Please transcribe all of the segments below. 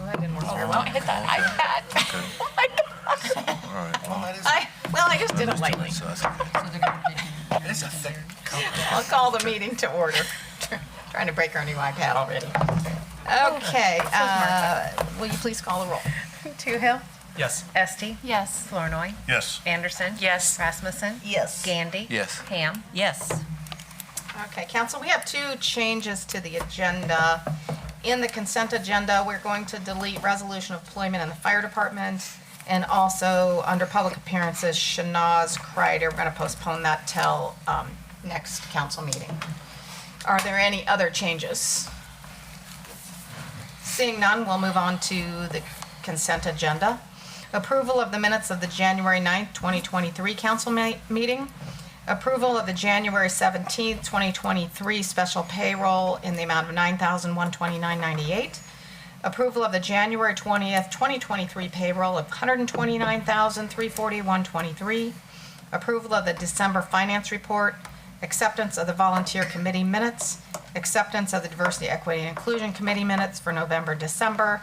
Well, that didn't work very well. Hit that iPad. Oh my gosh. All right. Well, I just did it lightly. So that's okay. It's a thick I'll call the meeting to order. Trying to break our new iPad already. Okay, will you please call the roll? Toohill, Yes. Esti, Yes. Flournoy, Yes. Anderson. Yes. Rasmussen. Yes. Gandy. Yes. Ham. Yes. Okay, council, we have two changes to the agenda. In the consent agenda, we're going to delete resolution of employment in the fire department, and also under public appearances, Shanaz, Kreider. We're going to postpone that till next council meeting. Are there any other changes? Seeing none, we'll move on to the consent agenda. Approval of the minutes of the January 9th, 2023 council meeting. Approval of the January 17th, 2023 special payroll in the amount of $9,129.98. Approval of the January 20th, 2023 payroll of $129,341.23. Approval of the December finance report. Acceptance of the volunteer committee minutes. Acceptance of the diversity, equity, and inclusion committee minutes for November, December.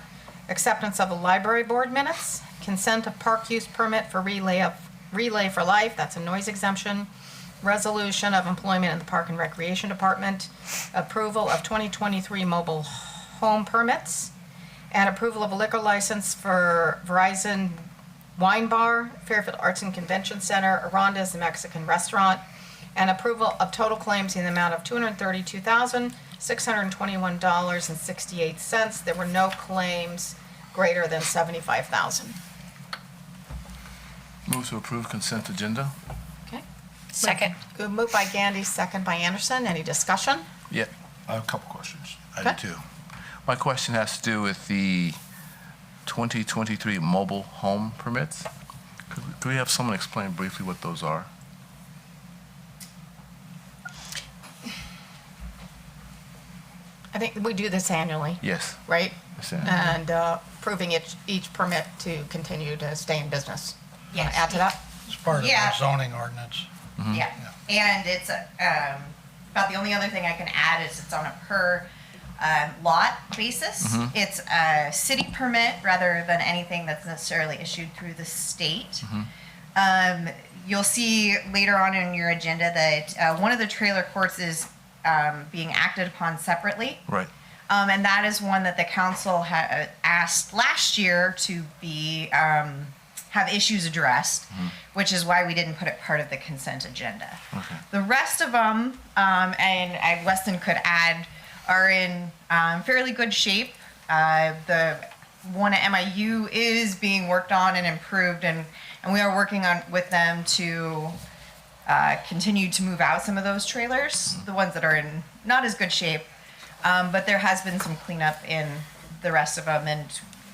Acceptance of the library board minutes. Consent of park use permit for Relay for Life, that's a noise exemption. Resolution of employment in the Park and Recreation Department. Approval of 2023 mobile home permits. And approval of a liquor license for Verizon Wine Bar, Fairfield Arts and Convention Center, Aranda's the Mexican restaurant. And approval of total claims in the amount of $232,621.68. There were no claims greater than $75,000. Move to approve consent agenda? Okay. Second. Good move by Gandy, second by Anderson. Any discussion? Yeah. I have a couple questions. I Okay. do too. My question has to do with the 2023 mobile home permits. Could we have someone explain briefly what those are? I think we do this annually, Yes. right? Yes, ma'am. And approving each permit to continue to stay in business. You wanna Yes. add to that? It's part of Yeah. our zoning ordinance. Yeah, and it's about the only other thing I can add is it's on a per lot basis. It's a city permit rather than anything that's necessarily issued through the state. You'll see later on in your agenda that one of the trailer courts is being acted upon separately. Right. And that is one that the council had asked last year to be have issues addressed, which is why we didn't put it part of the consent agenda. Okay. The rest of them, and Weston could add, are in fairly good shape. The one at MIU is being worked on and improved, and we are working on with them to continue to move out some of those trailers, the ones that are in not as good shape. But there has been some cleanup in the rest of them, and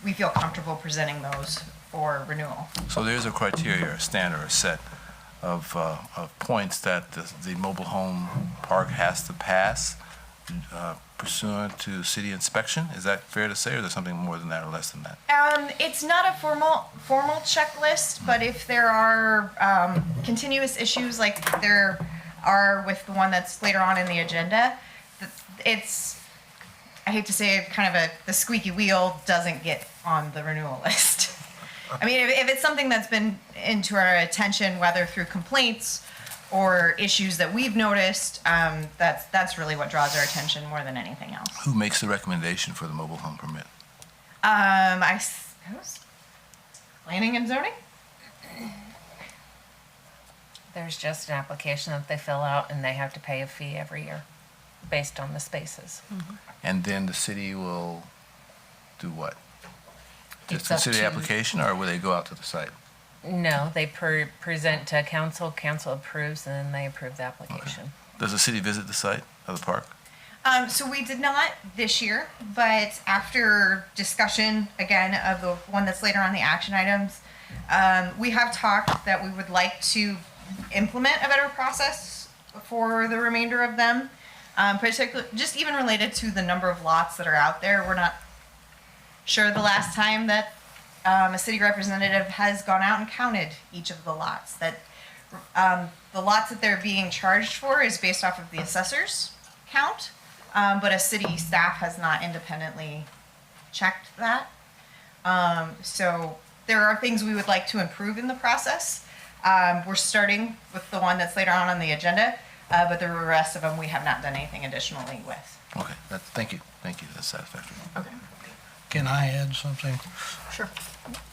we feel comfortable presenting those for renewal. So there's a criteria, a standard, a set of points that the mobile home park has to pass pursuant to city inspection. Is that fair to say, or is there something more than that or less than that? It's not a formal checklist, but if there are continuous issues like there are with the one that's later on in the agenda, it's, I hate to say it, kind of the squeaky wheel doesn't get on the renewal list. I mean, if it's something that's been into our attention, whether through complaints or issues that we've noticed, that's really what draws our attention more than anything else. Who makes the recommendation for the mobile home permit? I suppose planning and zoning. There's just an application that they fill out and they have to pay a fee every year based on the spaces. And then the city will do what? Just It's up consider the to- application, or will they go out to the site? No, they present to council, council approves, and then they approve the application. Does the city visit the site of the park? So we did not this year, but after discussion again of the one that's later on the action items, we have talked that we would like to implement a better process for the remainder of them, particularly just even related to the number of lots that are out there. We're not sure the last time that a city representative has gone out and counted each of the lots. That the lots that they're being charged for is based off of the assessor's count, but a city staff has not independently checked that. So there are things we would like to improve in the process. We're starting with the one that's later on the agenda, but the rest of them we have not done anything additionally with. Okay, thank you, that's satisfactory. Okay, Can I add something? sure.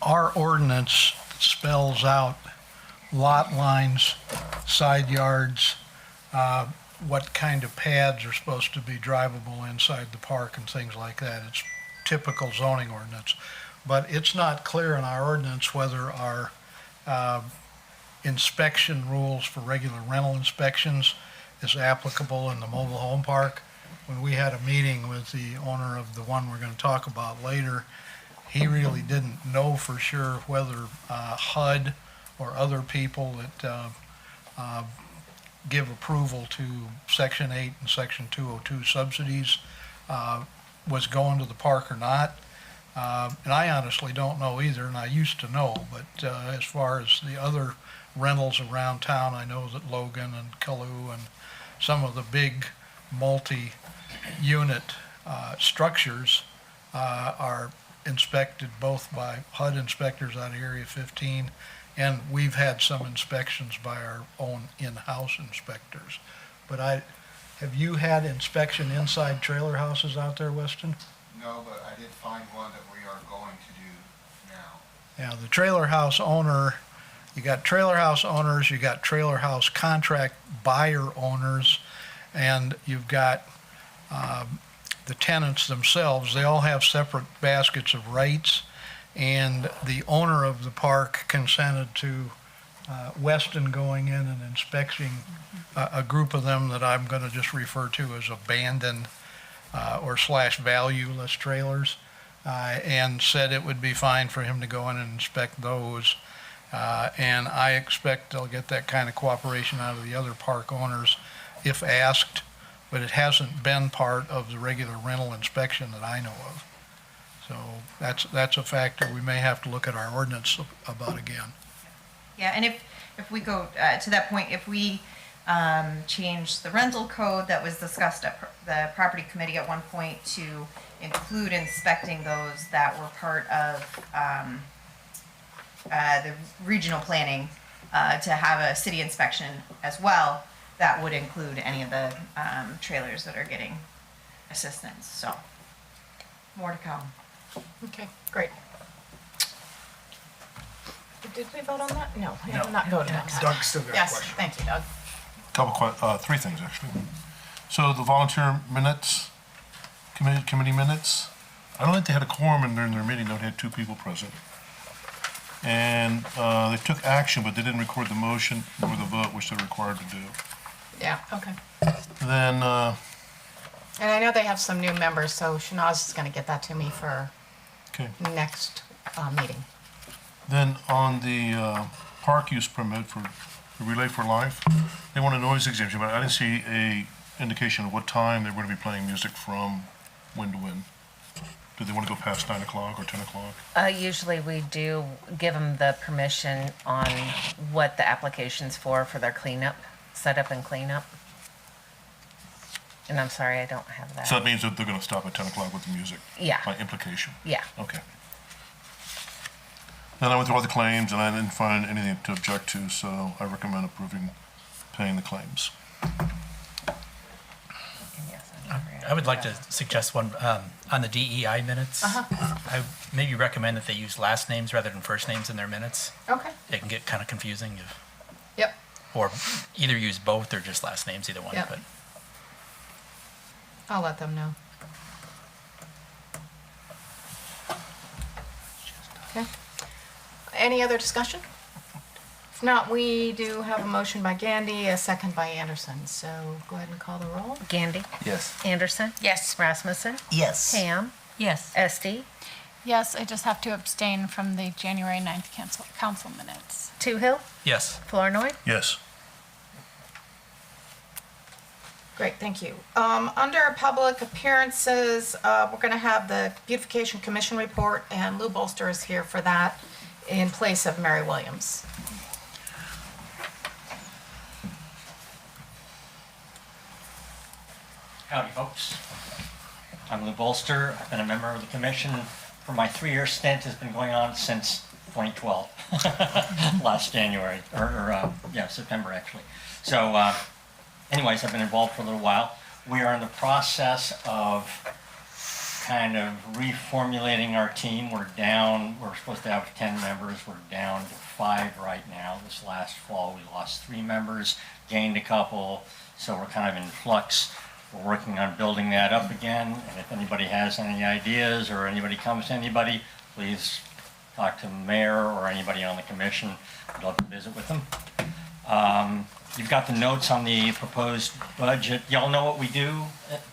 Our ordinance spells out lot lines, side yards, what kind of pads are supposed to be drivable inside the park and things like that. It's typical zoning ordinance. But it's not clear in our ordinance whether our inspection rules for regular rental inspections is applicable in the mobile home park. When we had a meeting with the owner of the one we're going to talk about later, he really didn't know for sure whether HUD or other people that give approval to Section 8 and Section 202 subsidies was going to the park or not. And I honestly don't know either, and I used to know, but as far as the other rentals around town, I know that Logan and Kaloo and some of the big multi-unit structures are inspected both by HUD inspectors out of Area 15, and we've had some inspections by our own in-house inspectors. But have you had inspection inside trailer houses out there, Weston? No, but I did find one that we are going to do now. Yeah, the trailer house owner, you got trailer house owners, you got trailer house contract buyer owners, and you've got the tenants themselves. They all have separate baskets of rights, and the owner of the park consented to Weston going in and inspecting a group of them that I'm going to just refer to as abandoned or / valueless trailers, and said it would be fine for him to go in and inspect those. And I expect they'll get that kind of cooperation out of the other park owners if asked, but it hasn't been part of the regular rental inspection that I know of. So that's a factor we may have to look at our ordinance about again. Yeah, and if we go to that point, if we change the rental code that was discussed at the property committee at one point to include inspecting those that were part of the regional planning to have a city inspection as well, that would include any of the trailers that are getting assistance. So more to come. Okay, great. Did we vote on that? No, we have not voted on that. Doug's still got a Yes, question. thank you, Doug. Three things, actually. So the volunteer minutes, committee minutes, I don't think they had a quorum in their meeting, they had 2 people present. And they took action, but they didn't record the motion or the vote, which they're required to do. Yeah, okay. Then, And I know they have some new members, so Shanaz is going to get that to me for okay. next meeting. Then on the park use permit for Relay for Life, they want a noise exemption, but I didn't see a indication of what time they're going to be playing music from when to when. Do they want to go past 9 o'clock or 10 o'clock? Usually we do give them the permission on what the application's for their cleanup, setup and cleanup. And I'm sorry, I don't have that. So that means that they're going to stop at 10 o'clock with the music? Yeah. By implication? Yeah. Okay. Then I went through all the claims, and I didn't find anything to object to, so I recommend paying the claims. And yes, I agree. I would like to suggest one on the DEI minutes. I maybe recommend that they use last names rather than first names in their minutes. Okay. It can get kind of confusing, Yep. or either use both or just last names, either one. Yep. But I'll let them know. Okay. Any other discussion? If not, we do have a motion by Gandy, a second by Anderson. So go ahead and call the roll. Gandy? Yes. Anderson? Yes. Rasmussen? Yes. Ham? Yes. Esty? Yes, I just have to abstain from the January 9th council minutes. Toohill? yes, Flournoy? Yes. Great, thank you. Under public appearances, we're going to have the Beautification Commission report, and Lou Bolster is here for that in place of Mary Williams. Howdy, folks. I'm Lou Bolster. I've been a member of the commission for my 3-year stint has been going on since 2012, last January, yeah, September actually. So anyways, I've been involved for a little while. We are in the process of kind of reformulating our team. We're supposed to have 10 members. We're down to 5 right now. This last fall, we lost 3 members, gained a couple, so we're kind of in flux. We're working on building that up again, and if anybody has any ideas or anybody comes to anybody, please talk to the mayor or anybody on the commission. I'd love to visit with them. You've got the notes on the proposed budget. Y'all know what we do?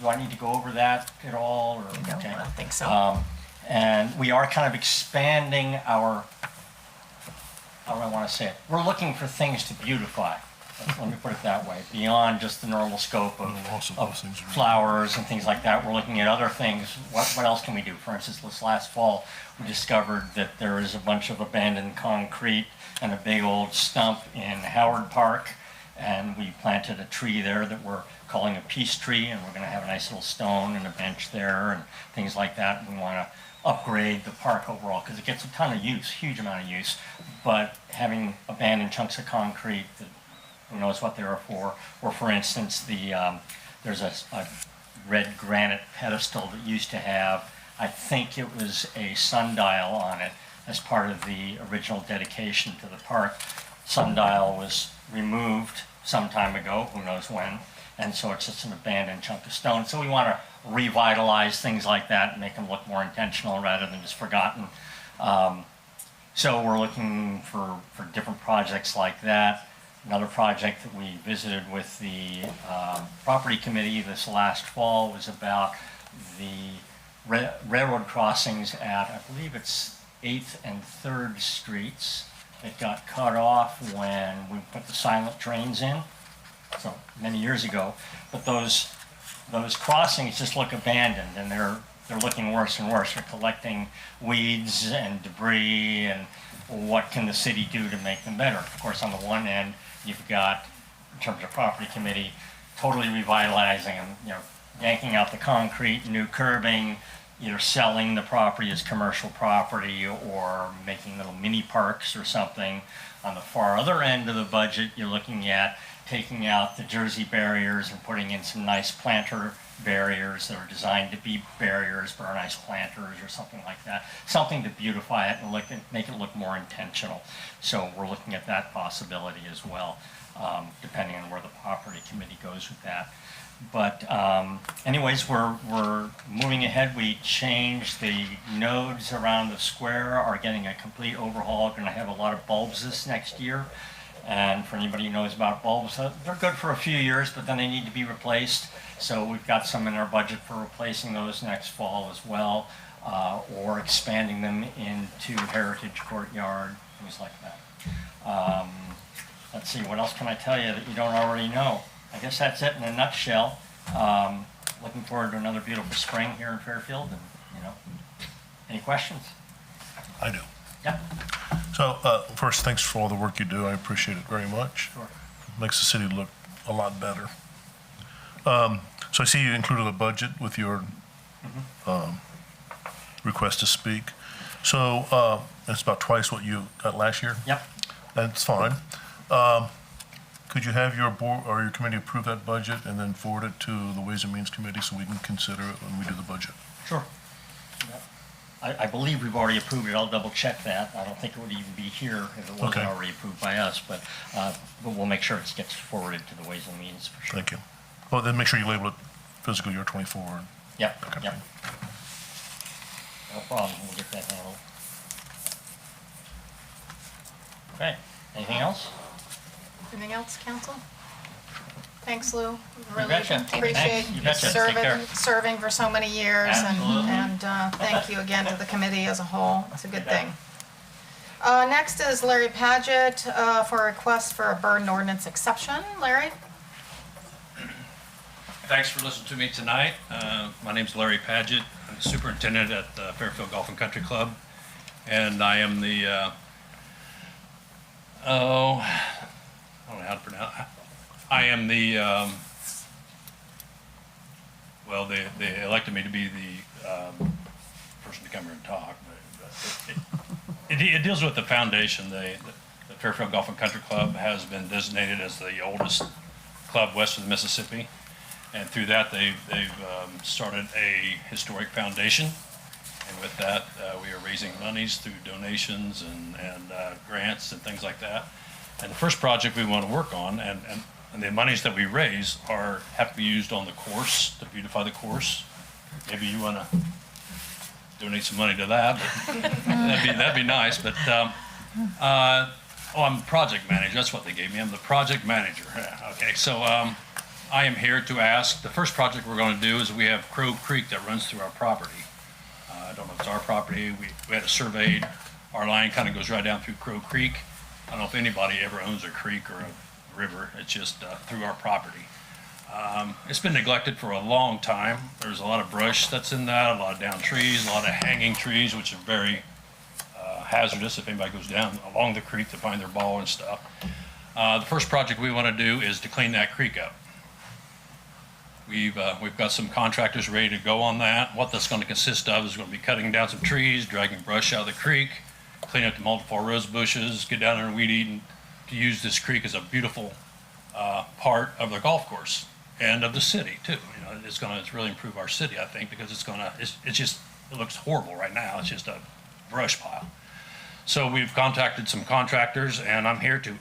Do I need to go over that at all? Or, No, okay. I don't think so. And we are kind of expanding our, how do I want to say it? We're looking for things to beautify. Let me put it that way. Beyond just the normal scope of flowers and things like that, we're looking at other things. What else can we do? For instance, this last fall, we discovered that there is a bunch of abandoned concrete and a big old stump in Howard Park. And we planted a tree there that we're calling a peace tree, and we're going to have a nice little stone and a bench there and things like that. We want to upgrade the park overall because it gets a ton of use, huge amount of use. But having abandoned chunks of concrete that who knows what they are for, or for instance, there's a red granite pedestal that used to have, I think it was a sundial on it as part of the original dedication to the park. Sundial was removed some time ago, who knows when, and so it's just an abandoned chunk of stone. So we want to revitalize things like that and make them look more intentional rather than just forgotten. So we're looking for different projects like that. Another project that we visited with the property committee this last fall was about the railroad crossings at, I believe it's 8th and 3rd Streets. It got cut off when we put the silent trains in, so many years ago. But those crossings just look abandoned, and they're looking worse and worse. They're collecting weeds and debris, and what can the city do to make them better? Of course, on the one end, you've got, in terms of property committee, totally revitalizing them, yanking out the concrete, new curbing, either selling the property as commercial property or making little mini parks or something. On the far other end of the budget, you're looking at taking out the Jersey barriers and putting in some nice planter barriers that are designed to be barriers but are nice planters or something like that. Something to beautify it and make it look more intentional. So we're looking at that possibility as well, depending on where the property committee goes with that. But anyways, we're moving ahead. We changed the nodes around the square, are getting a complete overhaul. We're going to have a lot of bulbs this next year. And for anybody who knows about bulbs, they're good for a few years, but then they need to be replaced. So we've got some in our budget for replacing those next fall as well, or expanding them into Heritage Courtyard, things like that. Let's see, what else can I tell you that you don't already know? I guess that's it in a nutshell. Looking forward to another beautiful spring here in Fairfield, and any questions? I do. Yeah. So first, thanks for all the work you do. I appreciate it very much. Sure. Makes the city look a lot better. So I see you included a budget with your request to speak. So it's about twice what you got last year? Yep. That's fine. Could you have your board or your committee approve that budget and then forward it to the Ways and Means Committee so we can consider it when we do the budget? Sure. Yep. I believe we've already approved it. I'll double check that. I don't think it would even be here if it wasn't Okay. already approved by us, but we'll make sure it gets forwarded to the Ways and Means for sure. Thank you. Well, then make sure you label it fiscal year 24. Yep, Okay. yep. No problem. We'll get that handled. Okay. Anything else? Anything else, council? Thanks, Lou. You Really betcha. appreciate Thanks. You betcha. Take care. serving for so many years, Absolutely. and thank you again to the committee as a whole. It's a good thing. Next is Larry Padget for a request for a burden ordinance exception. Larry? Thanks for listening to me tonight. My name's Larry Padget. I'm the superintendent at the Fairfield Golf and Country Club, and I am the, I don't know how to pronounce it. I am the, well, they elected me to be the person to come here and talk, but it deals with the foundation. The Fairfield Golf and Country Club has been designated as the oldest club west of the Mississippi. And through that, they've started a historic foundation. And with that, we are raising monies through donations and grants and things like that. And the first project we want to work on, and the monies that we raise have to be used on the course, to beautify the course. Maybe you want to donate some money to that. That'd be nice. But I'm the project manager. That's what they gave me. I'm the project manager. Yeah, okay, so I am here to ask. The first project we're going to do is we have Crow Creek that runs through our property. I don't know if it's our property. We had it surveyed. Our line kind of goes right down through Crow Creek. I don't know if anybody ever owns a creek or a river. It's just through our property. It's been neglected for a long time. There's a lot of brush that's in that, a lot of down trees, a lot of hanging trees, which are very hazardous if anybody goes down along the creek to find their ball and stuff. The first project we want to do is to clean that creek up. We've got some contractors ready to go on that. What that's going to consist of is going to be cutting down some trees, dragging brush out of the creek, clean up the multiple rose bushes, get down there and weed eat, and to use this creek as a beautiful part of the golf course and of the city too. You know, it's going to really improve our city, I think, because it looks horrible right now. It's just a brush pile. So we've contacted some contractors, and I'm here to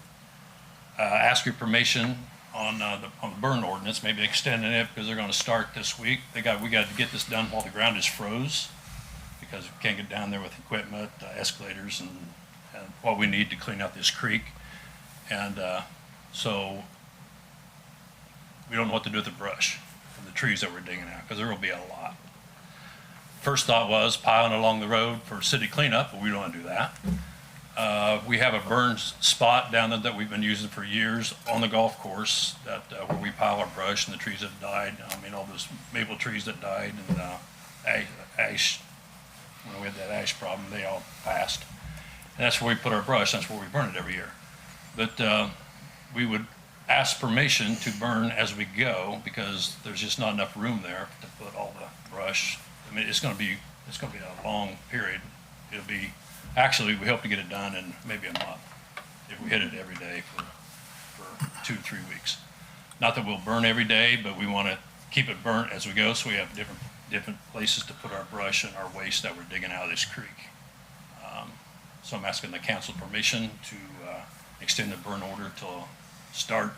ask your permission on the burn ordinance, maybe extending it because they're going to start this week. We got to get this done while the ground is froze, because we can't get down there with equipment, escalators, and what we need to clean out this creek. And so we don't know what to do with the brush and the trees that we're digging out, because there will be a lot. First thought was piling along the road for city cleanup, but we don't want to do that. We have a burn spot down there that we've been using for years on the golf course, that where we pile our brush and the trees that died. I mean, all those maple trees that died, and ash. When we had that ash problem, they all passed. And that's where we put our brush. That's where we burn it every year. But we would ask permission to burn as we go, because there's just not enough room there to put all the brush. I mean, it's going to be a long period. It'll be, actually, we hope to get it done in maybe a month if we hit it every day for 2 or 3 weeks. Not that we'll burn every day, but we want to keep it burnt as we go, so we have different places to put our brush and our waste that we're digging out of this creek. So I'm asking the council permission to extend the burn order till start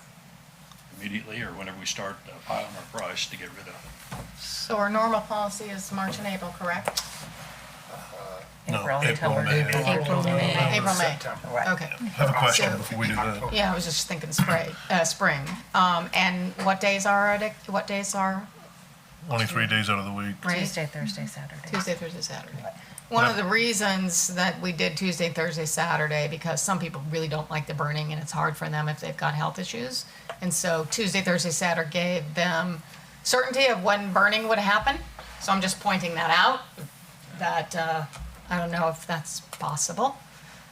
immediately, or whenever we start piling our brush to get rid of it. So our normal policy is March and April, correct? April, April, May. April, May. Right. Okay. I have a question So- before we do that. Yeah, I was just thinking spring. And what days are? Only 3 days out of the week. Right? Tuesday, Thursday, Saturday. Tuesday, Thursday, Saturday. One of the reasons that we did Tuesday, Thursday, Saturday, because some people really don't like the burning and it's hard for them if they've got health issues. And so Tuesday, Thursday, Saturday gave them certainty of when burning would happen. So I'm just pointing that out, that I don't know if that's possible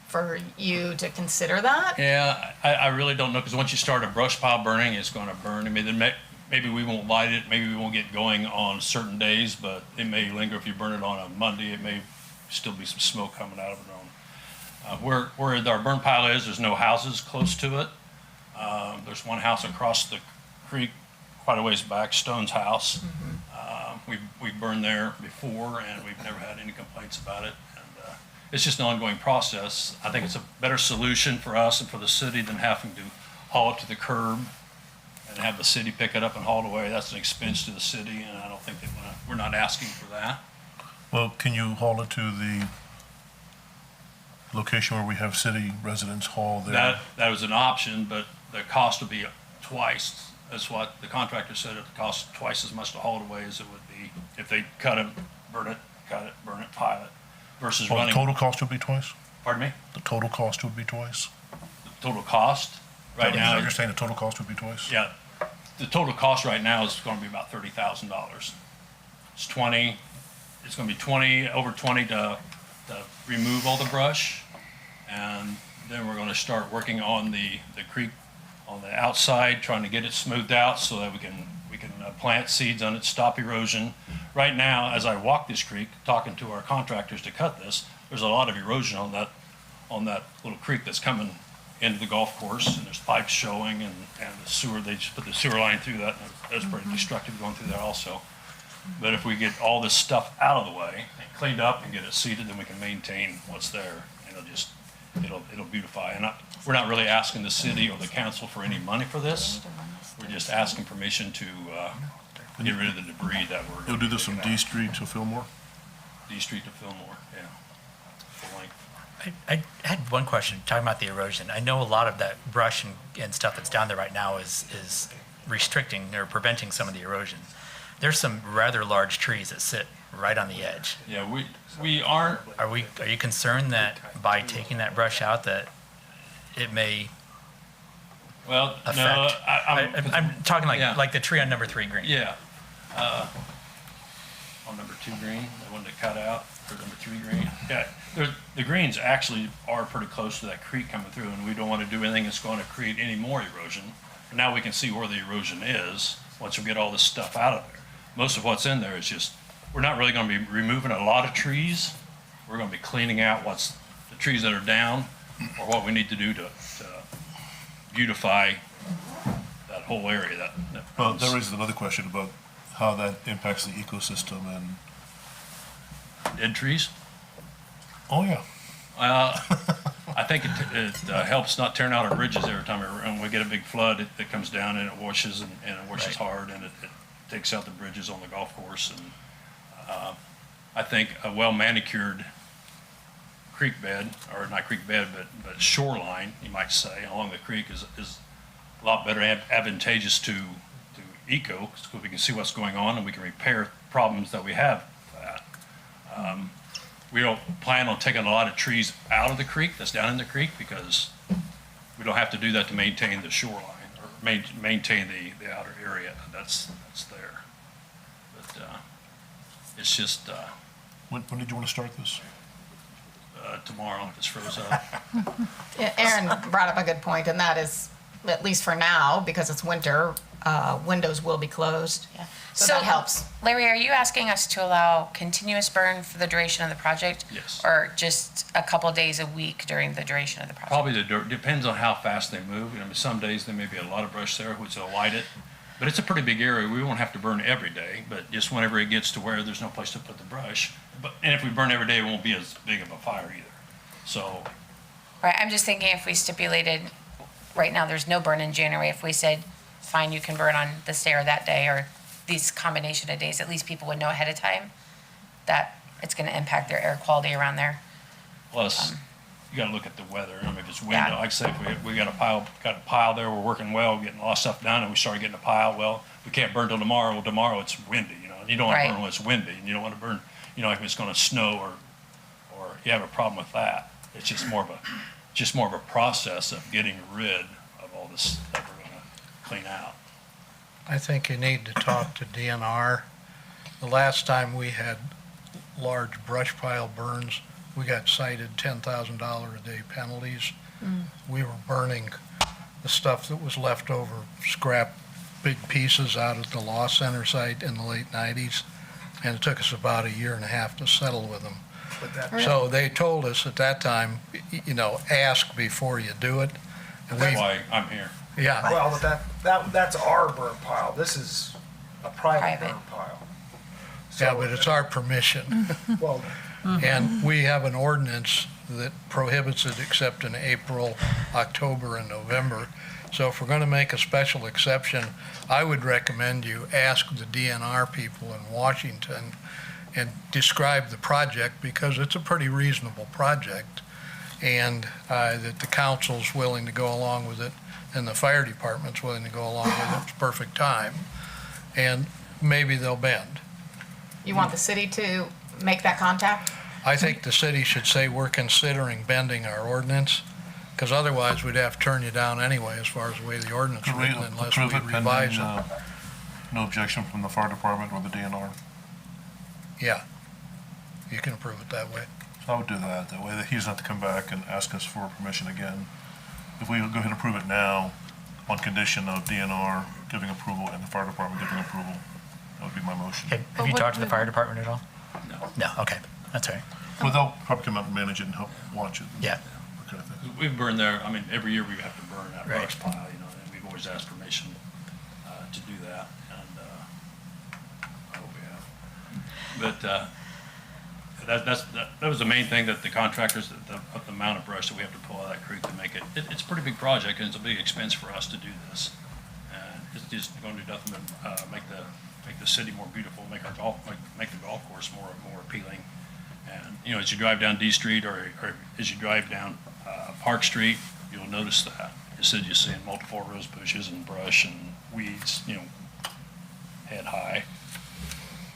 for you to consider that. Yeah, I really don't know, because once you start a brush pile burning, it's going to burn. I mean, maybe we won't light it, maybe we won't get going on certain days, but it may linger. If you burn it on a Monday, it may still be some smoke coming out of it on. Where our burn pile is, there's no houses close to it. There's one house across the creek, quite a ways back, Stone's house. We've burned there before, and we've never had any complaints about it. And it's just an ongoing process. I think it's a better solution for us and for the city than having to haul it to the curb and have the city pick it up and haul it away. That's an expense to the city, and I don't think we're not asking for that. Well, can you haul it to the location where we have city residents haul their? That was an option, but the cost would be twice. That's what the contractor said. It costs twice as much to haul it away as it would be if they cut it, burn it, pile it, versus Well, running. the total cost would be twice? Pardon me? The total cost would be twice? The total cost right now. You're saying the total cost would be twice? Yeah, the total cost right now is going to be about $30,000. It's 20. It's going to be over 20 to remove all the brush, and then we're going to start working on the creek on the outside, trying to get it smoothed out so that we can plant seeds on it, stop erosion. right now, as I walk this creek, talking to our contractors to cut this, there's a lot of erosion on that little creek that's coming into the golf course, and there's pipes showing, and the sewer, they just put the sewer line through that, and that's pretty destructive going through there also. But if we get all this stuff out of the way and cleaned up and get it seeded, then we can maintain what's there, and it'll beautify. And we're not really asking the city or the council for any money for this. We're just asking permission to get rid of the debris that we're. You'll do this from D Street to Fillmore? D Street to Fillmore, yeah. Full length. I had one question, talking about the erosion. I know a lot of that brush and stuff that's down there right now is restricting or preventing some of the erosion. There's some rather large trees that sit right on the edge. Yeah, we aren't. Are you concerned that by taking that brush out that it may Well, affect? no, I'm talking Yeah. like the tree on number 3 green. Yeah. On number 2 green, the one that cut out, or number 3 green. Yeah, the greens actually are pretty close to that creek coming through, and we don't want to do anything that's going to create any more erosion. But now we can see where the erosion is once we get all this stuff out of there. Most of what's in there is just, we're not really going to be removing a lot of trees. We're going to be cleaning out the trees that are down, or what we need to do to beautify that whole area. Well, that raises another question about how that impacts the ecosystem and, Dead trees. oh yeah. I think it helps not tearing out our bridges every time we get a big flood. It comes down and it washes and it washes hard, and it takes out the bridges on the golf course. And I think a well manicured creek bed, or not creek bed, but shoreline, you might say, along the creek is a lot better advantageous to eco, because we can see what's going on and we can repair problems that we have. We don't plan on taking a lot of trees out of the creek that's down in the creek, because we don't have to do that to maintain the shoreline or maintain the outer area that's there. But it's just When did you want to start this? tomorrow if it's froze up. Aaron brought up a good point, and that is, at least for now, because it's winter, windows will be closed. Yeah. So that helps. Larry, are you asking us to allow continuous burn for the duration of the project? Yes. Or just a couple days a week during the duration of the project? Probably depends on how fast they move. You know, some days there may be a lot of brush there, which will light it. But it's a pretty big area. We won't have to burn every day, but just whenever it gets to where there's no place to put the brush. And if we burn every day, it won't be as big of a fire either. So, Right, I'm just thinking if we stipulated, right now, there's no burn in January, if we said, fine, you can burn on this day or that day, or these combination of days, at least people would know ahead of time that it's gonna impact their air quality around there. plus, you gotta look at the weather. I mean, if it's windy, Yeah. like I say, if we got a pile there, we're working well, getting a lot of stuff done, and we start getting a pile, well, we can't burn till tomorrow. Well, tomorrow it's windy, you know, and you don't wanna Right. burn when it's windy, and you don't wanna burn, you know, if it's gonna snow or you have a problem with that. It's just more of a process of getting rid of all this that we're gonna clean out. I think you need to talk to DNR. The last time we had large brush pile burns, we got cited $10,000 a day penalties. We were burning the stuff that was left over, scrap big pieces out at the Law Center site in the late 90s, and it took us about a year and a half to settle with them. So they told us at that time, you know, ask before you do it. And That's we, why I'm here. yeah, Well, but that's our burn pile. This is a private Private. burn pile. yeah, but it's our permission. Well, And we have an ordinance that prohibits it except in April, October, and November. So if we're going to make a special exception, I would recommend you ask the DNR people in Washington and describe the project, because it's a pretty reasonable project, and that the council's willing to go along with it, and the fire department's willing to go along with it. It's perfect time, and maybe they'll bend. You want the city to make that contact? I think the city should say we're considering bending our ordinance, because otherwise we'd have to turn you down anyway as far as the way the ordinance is Could we written unless we approve it revise pending, it. no objection from the fire department or the DNR? Yeah, you can approve it that way. So I would do that. That way that he doesn't have to come back and ask us for permission again. If we go ahead and approve it now on condition of DNR giving approval and the fire department giving approval. That would be my motion. Have you talked to the fire department at all? No. No, okay, that's all right. Well, they'll probably come out and manage it and help watch it. Yeah. That kind of thing. We've burned there, I mean, every year we have to burn that Right. brush pile, you know, and we've always asked permission to do that, and I hope we have. But that was the main thing, that the contractors, the amount of brush that we have to pull out of that creek to make it, it's a pretty big project, and it's a big expense for us to do this. And it's just going to do nothing but make the city more beautiful, make the golf course more appealing. And, you know, as you drive down D Street or as you drive down Park Street, you'll notice that. Instead, you're seeing multiple rose bushes and brush and weeds, you know, head high.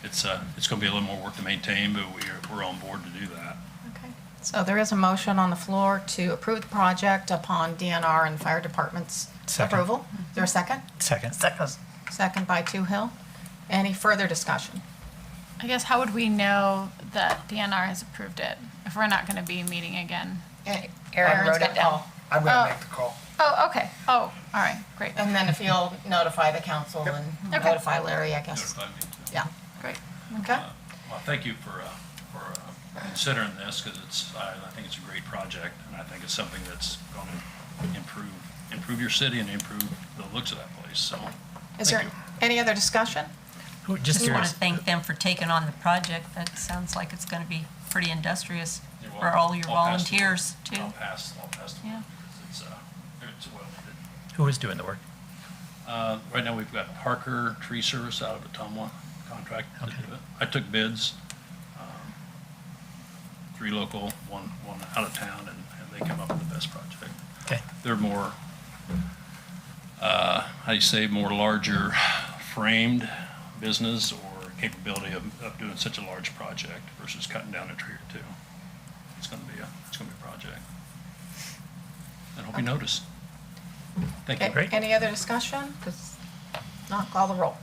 It's going to be a little more work to maintain, but we're on board to do that. Okay. So there is a motion on the floor to approve the project upon DNR and fire department's Second. approval. Is there a second? Second. Second by Toohill. Any further discussion? I guess how would we know that DNR has approved it if we're not going to be meeting again? Aaron Aaron's wrote got it down. all. I'm Oh. gonna make the call. Oh, okay. Oh, all right, great. And then if you'll notify the council and Okay. notify Larry, I guess. Notify me too. Yeah, Great. okay. Well, thank you for considering this, because I think it's a great project, and I think it's something that's going to improve your city and improve the looks of that place, so. Is thank there you. any other discussion? Just Just want curious, to thank them for taking on the project. That sounds like it's going to be pretty industrious You're for welcome. all your I'll pass the word. volunteers, too. I'll pass the word, Yeah. because it's well needed. who is doing the work? Right now, we've got Parker Tree Service out of Atumwa contract to Okay. do it. I took bids, 3 local, one out of town, and they came up with the best project. Okay. They're more, how do you say, more larger framed business or capability of doing such a large project versus cutting down a tree or two. It's gonna be a project. And hope you notice. Thank you. Okay, Great. any other discussion? Because not call the roll.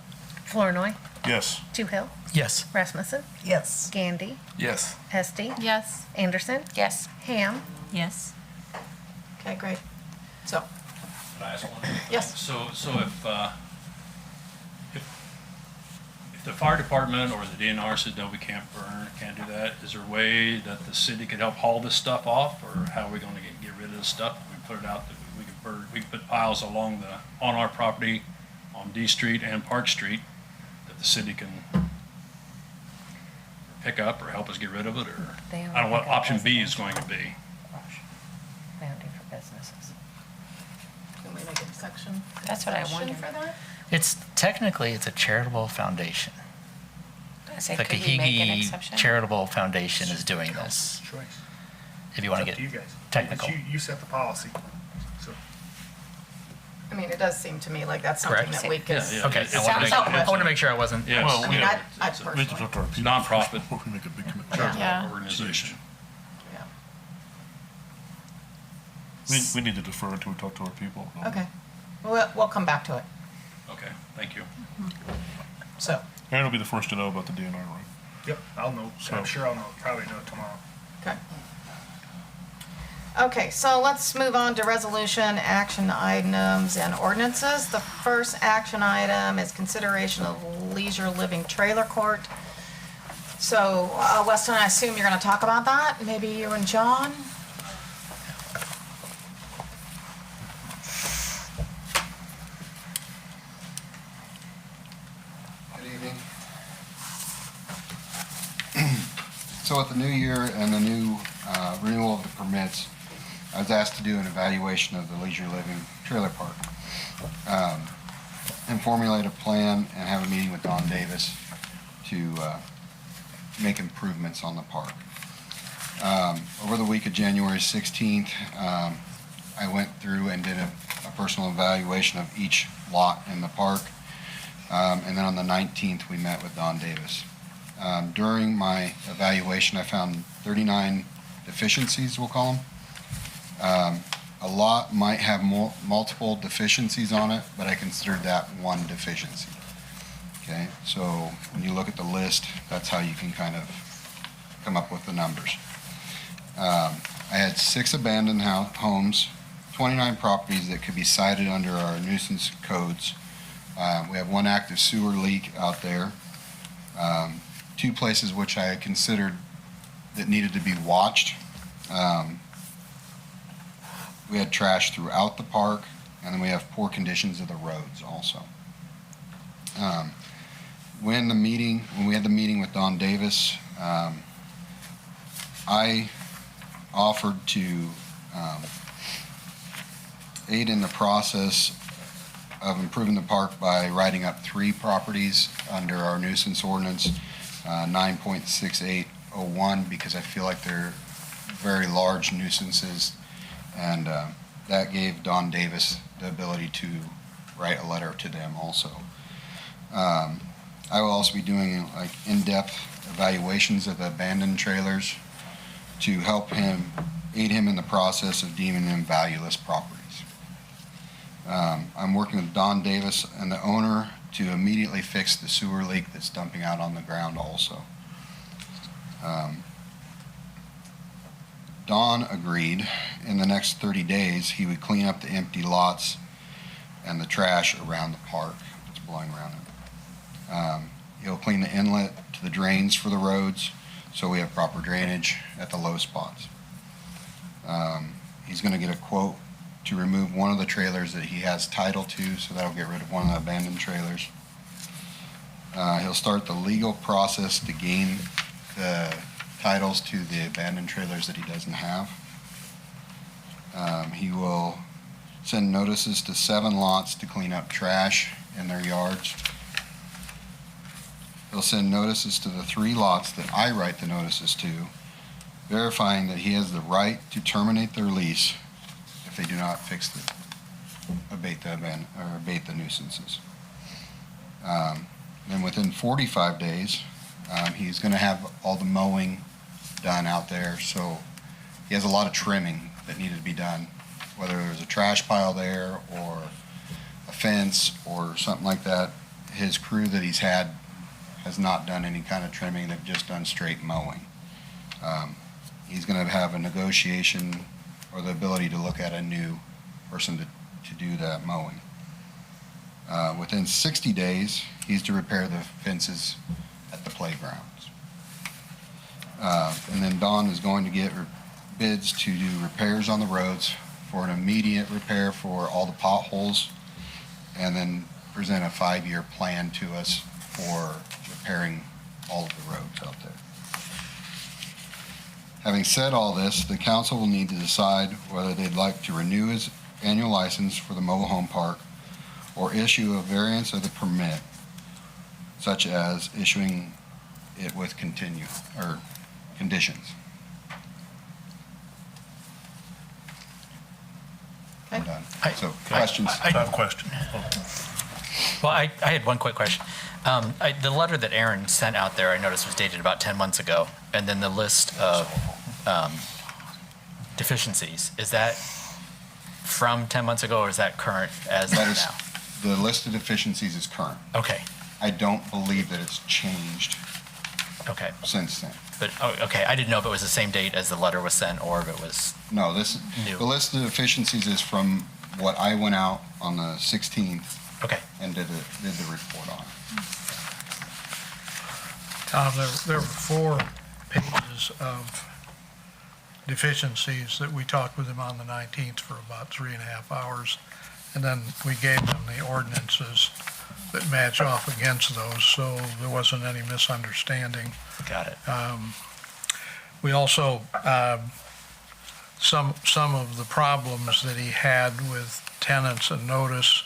Flournoy, Yes. Toohill, Yes. Rasmussen, Yes. Gandy, Yes. Hesty, Yes. Anderson, Yes. Ham, Yes. Okay, great. So, Can I ask one? Yes. So if the fire department or the DNR said, no, we can't burn, can't do that, is there a way that the city could help haul this stuff off, or how are we gonna get rid of this stuff? We put it out that we could burn, we could put piles on our property, on D Street and Park Street, that the city can pick up or help us get rid of it, or, They only I don't know what pick up option B is residential. going to be. bounty for businesses. can we make a section? That's what I section wondered. for that? It's a charitable foundation. I say, The could we make an Kahigi exception? Charitable Foundation is doing this. Choice. If you want to It's up get you guys. technical. You set the policy, so. I mean, it does seem to me like that's something Correct. that we could. Yeah, yeah. Okay, It's- I want to make sure I wasn't. Yes. Well, I we mean, have- I It's a- We have to personally, talk to our people. Nonprofit. Before we make a big commitment. Charitable Yeah. organization. yeah. We need to defer until we talk to our people. Okay, we'll come back to it. Okay, thank you. So, Aaron will be the first to know about the DNR, right? Yep, I'll know. I'm sure I'll know, probably know tomorrow. okay. Okay, so let's move on to resolution, action items, and ordinances. The first action item is consideration of leisure living trailer court. So, Weston, I assume you're gonna talk about that, maybe you and John? Good evening. So with the new year and the new renewal of the permits, I was asked to do an evaluation of the leisure living trailer park. And formulate a plan and have a meeting with Don Davis to make improvements on the park. Over the week of January 16th, I went through and did a personal evaluation of each lot in the park. And then on the 19th, we met with Don Davis. During my evaluation, I found 39 deficiencies, we'll call them. A lot might have multiple deficiencies on it, but I considered that one deficiency. Okay, so when you look at the list, that's how you can kind of come up with the numbers. I had 6 abandoned homes, 29 properties that could be cited under our nuisance codes. We have 1 active sewer leak out there. Two places which I considered that needed to be watched. We had trash throughout the park, and then we have poor conditions of the roads also. When we had the meeting with Don Davis, I offered to aid in the process of improving the park by writing up 3 properties under our nuisance ordinance, 9.6801, because I feel like they're very large nuisances, and that gave Don Davis the ability to write a letter to them also. I will also be doing like in-depth evaluations of abandoned trailers to help him, aid him in the process of deeming them valueless properties. I'm working with Don Davis and the owner to immediately fix the sewer leak that's dumping out on the ground also. Don agreed in the next 30 days he would clean up the empty lots and the trash around the park that's blowing around it. He'll clean the inlet to the drains for the roads so we have proper drainage at the low spots. He's going to get a quote to remove one of the trailers that he has title to, so that'll get rid of one of the abandoned trailers. He'll start the legal process to gain the titles to the abandoned trailers that he doesn't have. He will send notices to 7 lots to clean up trash in their yards. He'll send notices to the 3 lots that I write the notices to, verifying that he has the right to terminate their lease if they do not abate the nuisances. Then within 45 days, he's going to have all the mowing done out there. So he has a lot of trimming that needed to be done, whether there's a trash pile there or a fence or something like that. His crew that he's had has not done any kind of trimming. They've just done straight mowing. He's going to have a negotiation or the ability to look at a new person to do that mowing. Within 60 days, he's to repair the fences at the playgrounds. And then Don is going to get bids to do repairs on the roads for an immediate repair for all the potholes, and then present a 5-year plan to us for repairing all of the roads out there. Having said all this, the council will need to decide whether they'd like to renew his annual license for the mobile home park or issue a variance of the permit, such as issuing it with conditions. I'm done. So questions? I have a question. Well, I had one quick question. The letter that Aaron sent out there, I noticed was dated about 10 months ago, and then the list of deficiencies, is that from 10 months ago, or is that current as of now? The list of deficiencies is current. Okay, I don't believe that it's changed okay. since then. But, okay, I didn't know if it was the same date as the letter was sent, or if it was No, new. the list of deficiencies is from what I went out on the 16th Okay, and did the report on. Tom, there were 4 pages of deficiencies that we talked with him on the 19th for about 3.5 hours. And then we gave them the ordinances that match off against those, so there wasn't any misunderstanding. got it. We also, some of the problems that he had with tenants and notice,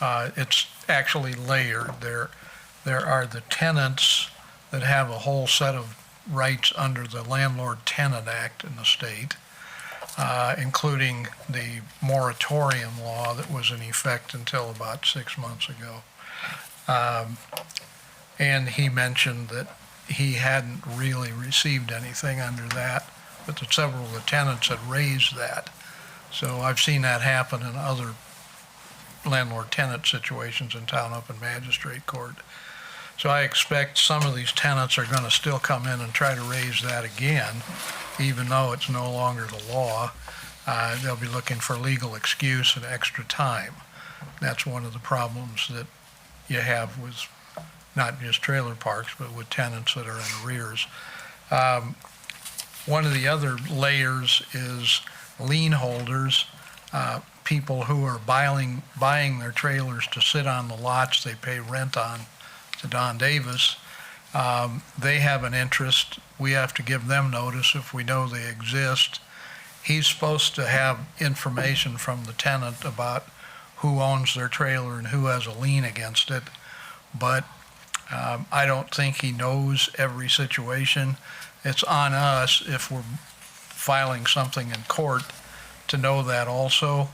it's actually layered. There are the tenants that have a whole set of rights under the Landlord-Tenant Act in the state, including the moratorium law that was in effect until about 6 months ago. And he mentioned that he hadn't really received anything under that, but that several of the tenants had raised that. So I've seen that happen in other landlord-tenant situations in town up in magistrate court. So I expect some of these tenants are going to still come in and try to raise that again, even though it's no longer the law. They'll be looking for legal excuse and extra time. That's one of the problems that you have with not just trailer parks, but with tenants that are in arrears. One of the other layers is lien holders, people who are buying their trailers to sit on the lots they pay rent on to Don Davis. They have an interest. We have to give them notice if we know they exist. He's supposed to have information from the tenant about who owns their trailer and who has a lien against it, but I don't think he knows every situation. It's on us if we're filing something in court to know that also.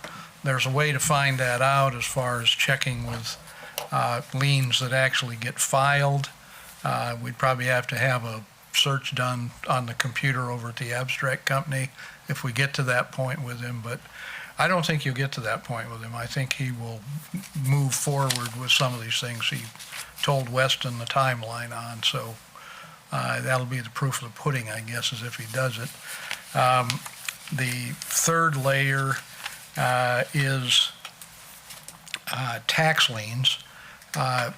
There's a way to find that out as far as checking with liens that actually get filed. We'd probably have to have a search done on the computer over at the abstract company if we get to that point with him, but I don't think you'll get to that point with him. I think he will move forward with some of these things he told Weston the timeline on, so that'll be the proof of the pudding, I guess, is if he does it. The third layer is tax liens.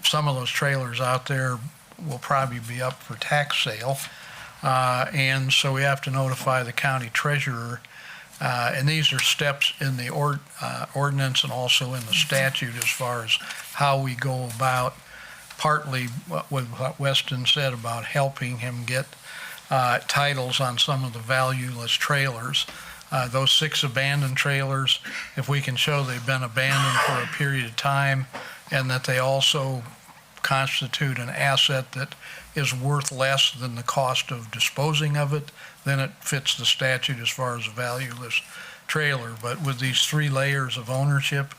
Some of those trailers out there will probably be up for tax sale, and so we have to notify the county treasurer. And these are steps in the ordinance and also in the statute as far as how we go about, partly what Weston said about helping him get titles on some of the valueless trailers. Those 6 abandoned trailers, if we can show they've been abandoned for a period of time and that they also constitute an asset that is worth less than the cost of disposing of it, then it fits the statute as far as a valueless trailer. But with these 3 layers of ownership,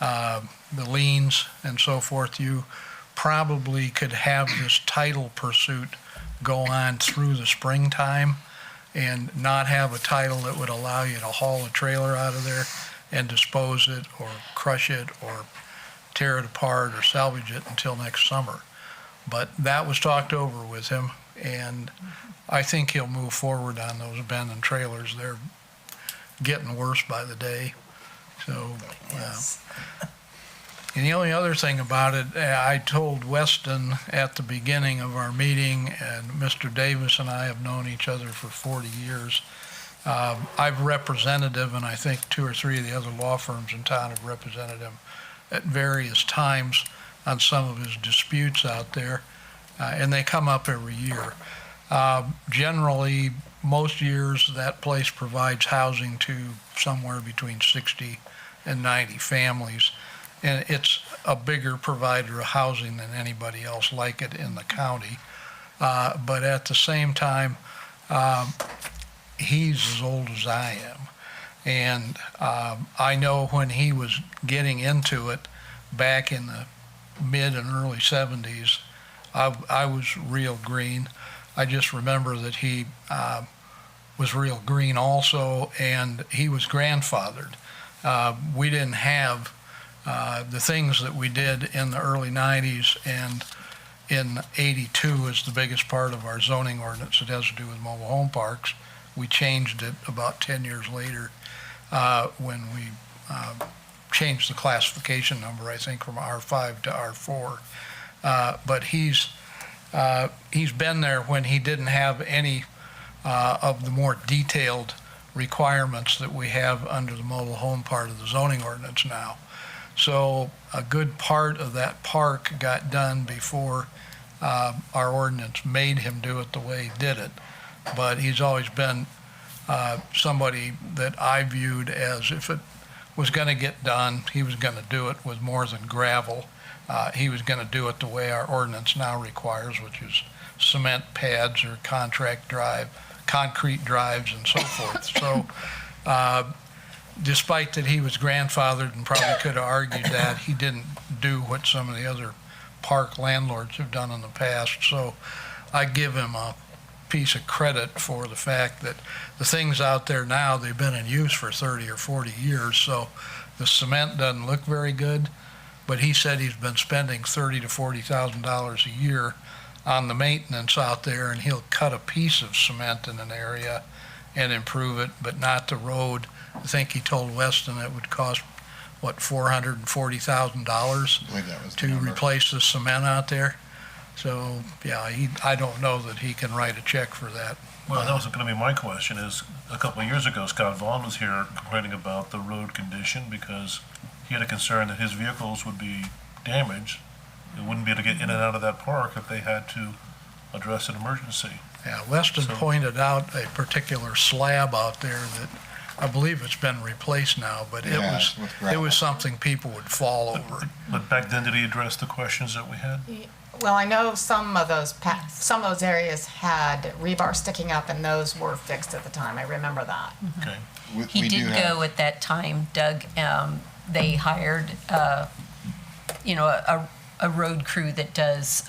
the liens and so forth, you probably could have this title pursuit go on through the springtime and not have a title that would allow you to haul a trailer out of there and dispose it or crush it or tear it apart or salvage it until next summer. But that was talked over with him, and I think he'll move forward on those abandoned trailers. They're getting worse by the day. So, and the only other thing about it, I told Weston at the beginning of our meeting, and Mr. Davis and I have known each other for 40 years. I've represented him, and I think 2 or 3 of the other law firms in town have represented him at various times on some of his disputes out there, and they come up every year. Generally, most years that place provides housing to somewhere between 60 and 90 families, and it's a bigger provider of housing than anybody else like it in the county. But at the same time, he's as old as I am. And I know when he was getting into it back in the mid and early 70s, I was real green. I just remember that he was real green also, and he was grandfathered. We didn't have the things that we did in the early 90s, and in 82 is the biggest part of our zoning ordinance. It has to do with mobile home parks. We changed it about 10 years later when we changed the classification number, I think, from R5 to R4. But he's been there when he didn't have any of the more detailed requirements that we have under the mobile home part of the zoning ordinance now. So a good part of that park got done before our ordinance made him do it the way he did it. But he's always been somebody that I viewed as, if it was going to get done, he was going to do it with more than gravel. He was going to do it the way our ordinance now requires, which is cement pads or concrete drives and so forth. So despite that he was grandfathered and probably could have argued that, he didn't do what some of the other park landlords have done in the past. So I give him a piece of credit for the fact that the things out there now, they've been in use for 30 or 40 years. So the cement doesn't look very good, but he said he's been spending $30,000 to $40,000 a year on the maintenance out there, and he'll cut a piece of cement in an area and improve it, but not the road. I think he told Weston it would cost, what, $440,000 I believe that was the to number. replace the cement out there. So, yeah, I don't know that he can write a check for that. Well, that was going to be my question, is a couple of years ago, Scott Vaughn was here complaining about the road condition because he had a concern that his vehicles would be damaged. They wouldn't be able to get in and out of that park if they had to address an emergency. Yeah, Weston pointed out a particular slab out there that I believe it's been replaced now, but Yeah, it's with it gravel. was something people would fall over. But back then, did he address the questions that we had? Well, I know some of those areas had rebar sticking up, and those were fixed at the time. I remember that. Okay. He did go at that time, Doug. They hired, a road crew that does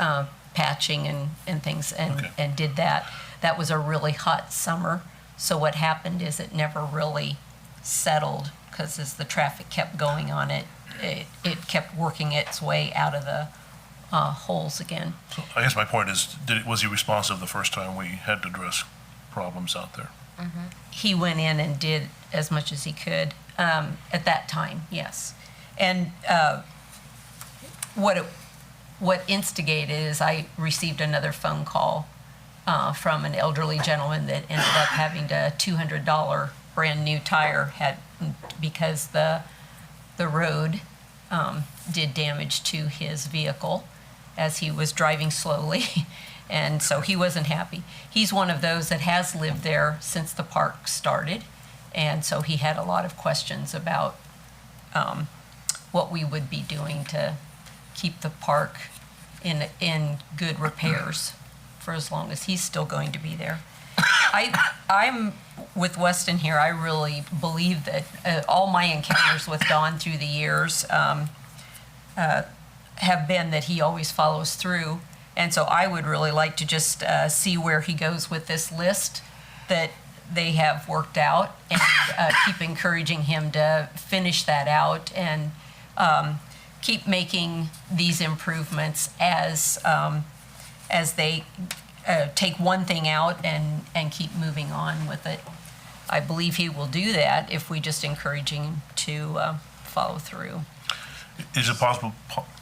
patching and things, and did that. That was a really hot summer. So what happened is it never really settled because as the traffic kept going on it, it kept working its way out of the holes again. So I guess my point is, was he responsive the first time we had to address problems out there? He went in and did as much as he could at that time, yes. And what instigated is I received another phone call from an elderly gentleman that ended up having a $200 brand new tire because the road did damage to his vehicle as he was driving slowly. And so he wasn't happy. He's one of those that has lived there since the park started. And so he had a lot of questions about what we would be doing to keep the park in good repairs for as long as he's still going to be there. I'm with Weston here. I really believe that all my encounters with Don through the years have been that he always follows through. And so I would really like to just see where he goes with this list that they have worked out, and keep encouraging him to finish that out and keep making these improvements as they take one thing out and keep moving on with it. I believe he will do that if we just encourage him to follow through. Is it possible,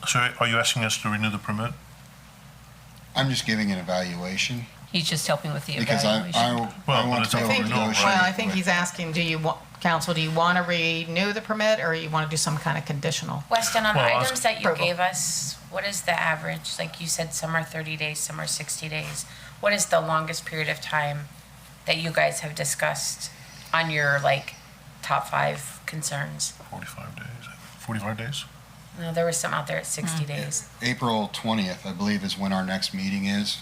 so are you asking us to renew the permit? I'm just giving an evaluation He's just helping with the because evaluation. I want to be able to negotiate. Well, I think he's asking, Council, do you want to renew the permit, or you want to do some kind of conditional? Weston, on the Well, items that you Approval. gave us, what is the average? Like you said, some are 30 days, some are 60 days. What is the longest period of time that you guys have discussed on your, top 5 concerns? 45 days. 45 days? No, there was some out there at 60 days. April 20th, I believe, is when our next meeting is.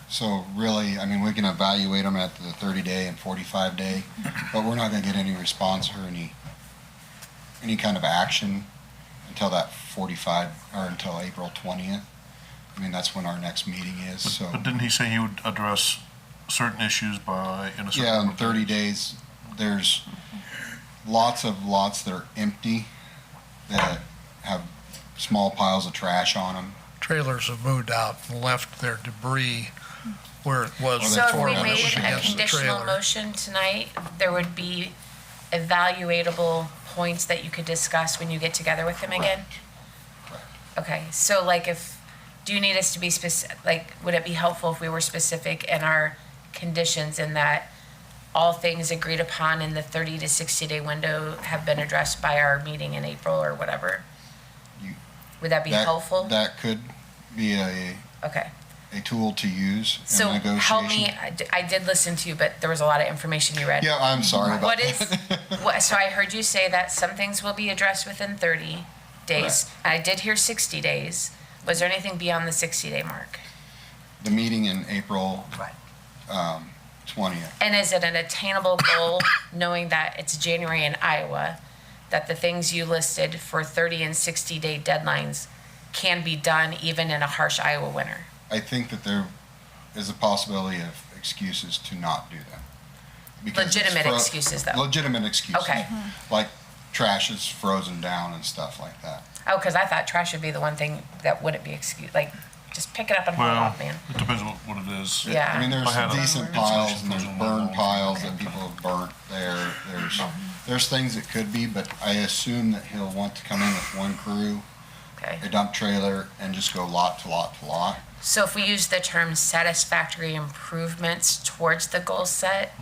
So really, I mean, we can evaluate them at the 30-day and 45-day, but we're not going to get any response or any kind of action until that 45, or until April 20th. I mean, that's when our next meeting is, so. But didn't he say he would address certain issues in a certain Yeah, in number of 30 days, there's lots of lots that are empty, that have small piles of trash on them. Trailers have moved out and left their debris where it was So if before we when it made was a against the conditional trailer. motion tonight, there would be evaluatable points that you could discuss when you get together with him again? Correct. Okay, so do you need us to be specific, would it be helpful if we were specific in our conditions in that all things agreed upon in the 30 to 60 day window have been addressed by our meeting in April or whatever? Would that be helpful? That could be Okay. a tool to use in So negotiation. help me, I did listen to you, but there was a lot of information you read. Yeah, I'm sorry about What that. is, so I heard you say that some things will be addressed within 30 days. I did hear 60 days. Was there anything beyond the 60-day mark? The meeting in April 20th. And is it an attainable goal, knowing that it's January in Iowa, that the things you listed for 30 and 60-day deadlines can be done even in a harsh Iowa winter? I think that there is a possibility of excuses to not do them. Because it's Legitimate excuses, though. Legitimate excuses. Okay. Like trash is frozen down and stuff like that. Oh, because I thought trash would be the one thing that wouldn't be excused. Just pick it up and haul it Well, off, man. it depends on what it is. Yeah. I mean, there's I had a decent piles and there's situation burn on piles that people have burnt there. There's things that could be, but I assume that he'll want to come in with one crew Okay. a dump trailer and just go lot to lot to lot. So if we use the term satisfactory improvements towards the goal set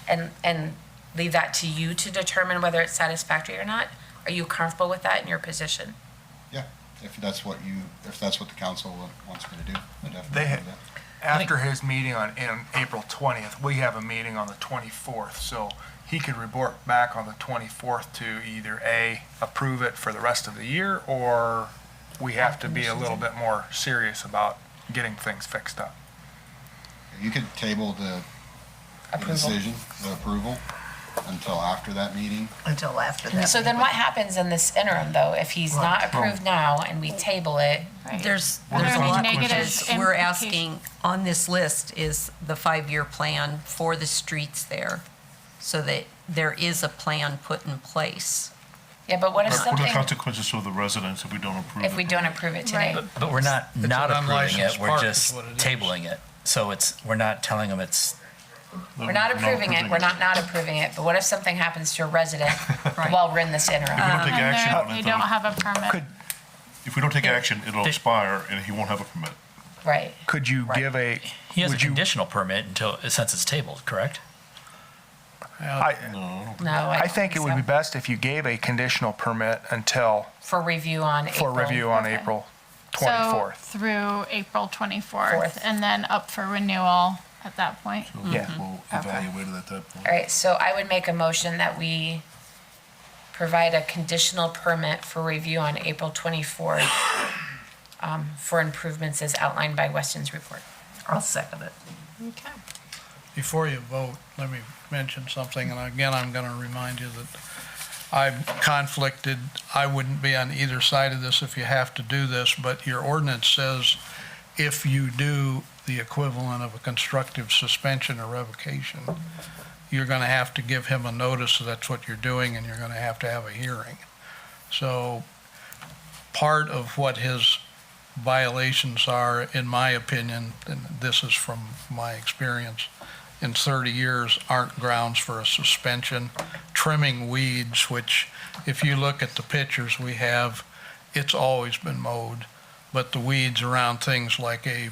and leave that to you to determine whether it's satisfactory or not, are you comfortable with that in your position? Yeah, if that's what the council wants me to do, I definitely They do had- that. After his meeting on April 20th, we have a meeting on the 24th, so he could report back on the 24th to either A, approve it for the rest of the year, or we have to be a little bit more serious about getting things fixed up. You could table the Approval. decision, the approval, until after that meeting. Until after that. So then what happens in this interim though, if he's not approved now and we table it? There's Are there a any lot, negative because we're implications? asking, on this list is the 5-year plan for the streets there, so that there is a plan put in place. Yeah, but what if What are the something, consequences for the residents if we don't approve it? if we don't approve it today? Right. But we're not It's not an approving unlicensed it, we're park is just what it is. tabling it. So we're not telling them it's, We're not approving it, we're not approving it, but what if something happens to a resident while we're in this interim? If we don't take And action there- on it, you then- don't have a permit. Could, if we don't take action, it'll expire and he won't have a permit. Right. could you give a, he has a would you, conditional permit since it's tabled, correct? I, No. No, I think it would be so. best if you gave a conditional permit until, For review on April. for review on Okay. April So 24th. through April 24th, Fourth. and then up for renewal at that point. Yeah. We'll evaluate it at that point. All right, so I would make a motion that we provide a conditional permit for review on April 24th for improvements as outlined by Weston's report. I'll second it. Okay. Before you vote, let me mention something, and again, I'm going to remind you that I'm conflicted. I wouldn't be on either side of this if you have to do this, but your ordinance says if you do the equivalent of a constructive suspension or revocation, you're going to have to give him a notice that that's what you're doing, and you're going to have a hearing. So part of what his violations are, in my opinion, and this is from my experience, in 30 years aren't grounds for a suspension. Trimming weeds, which if you look at the pictures we have, it's always been mowed, but the weeds around things like a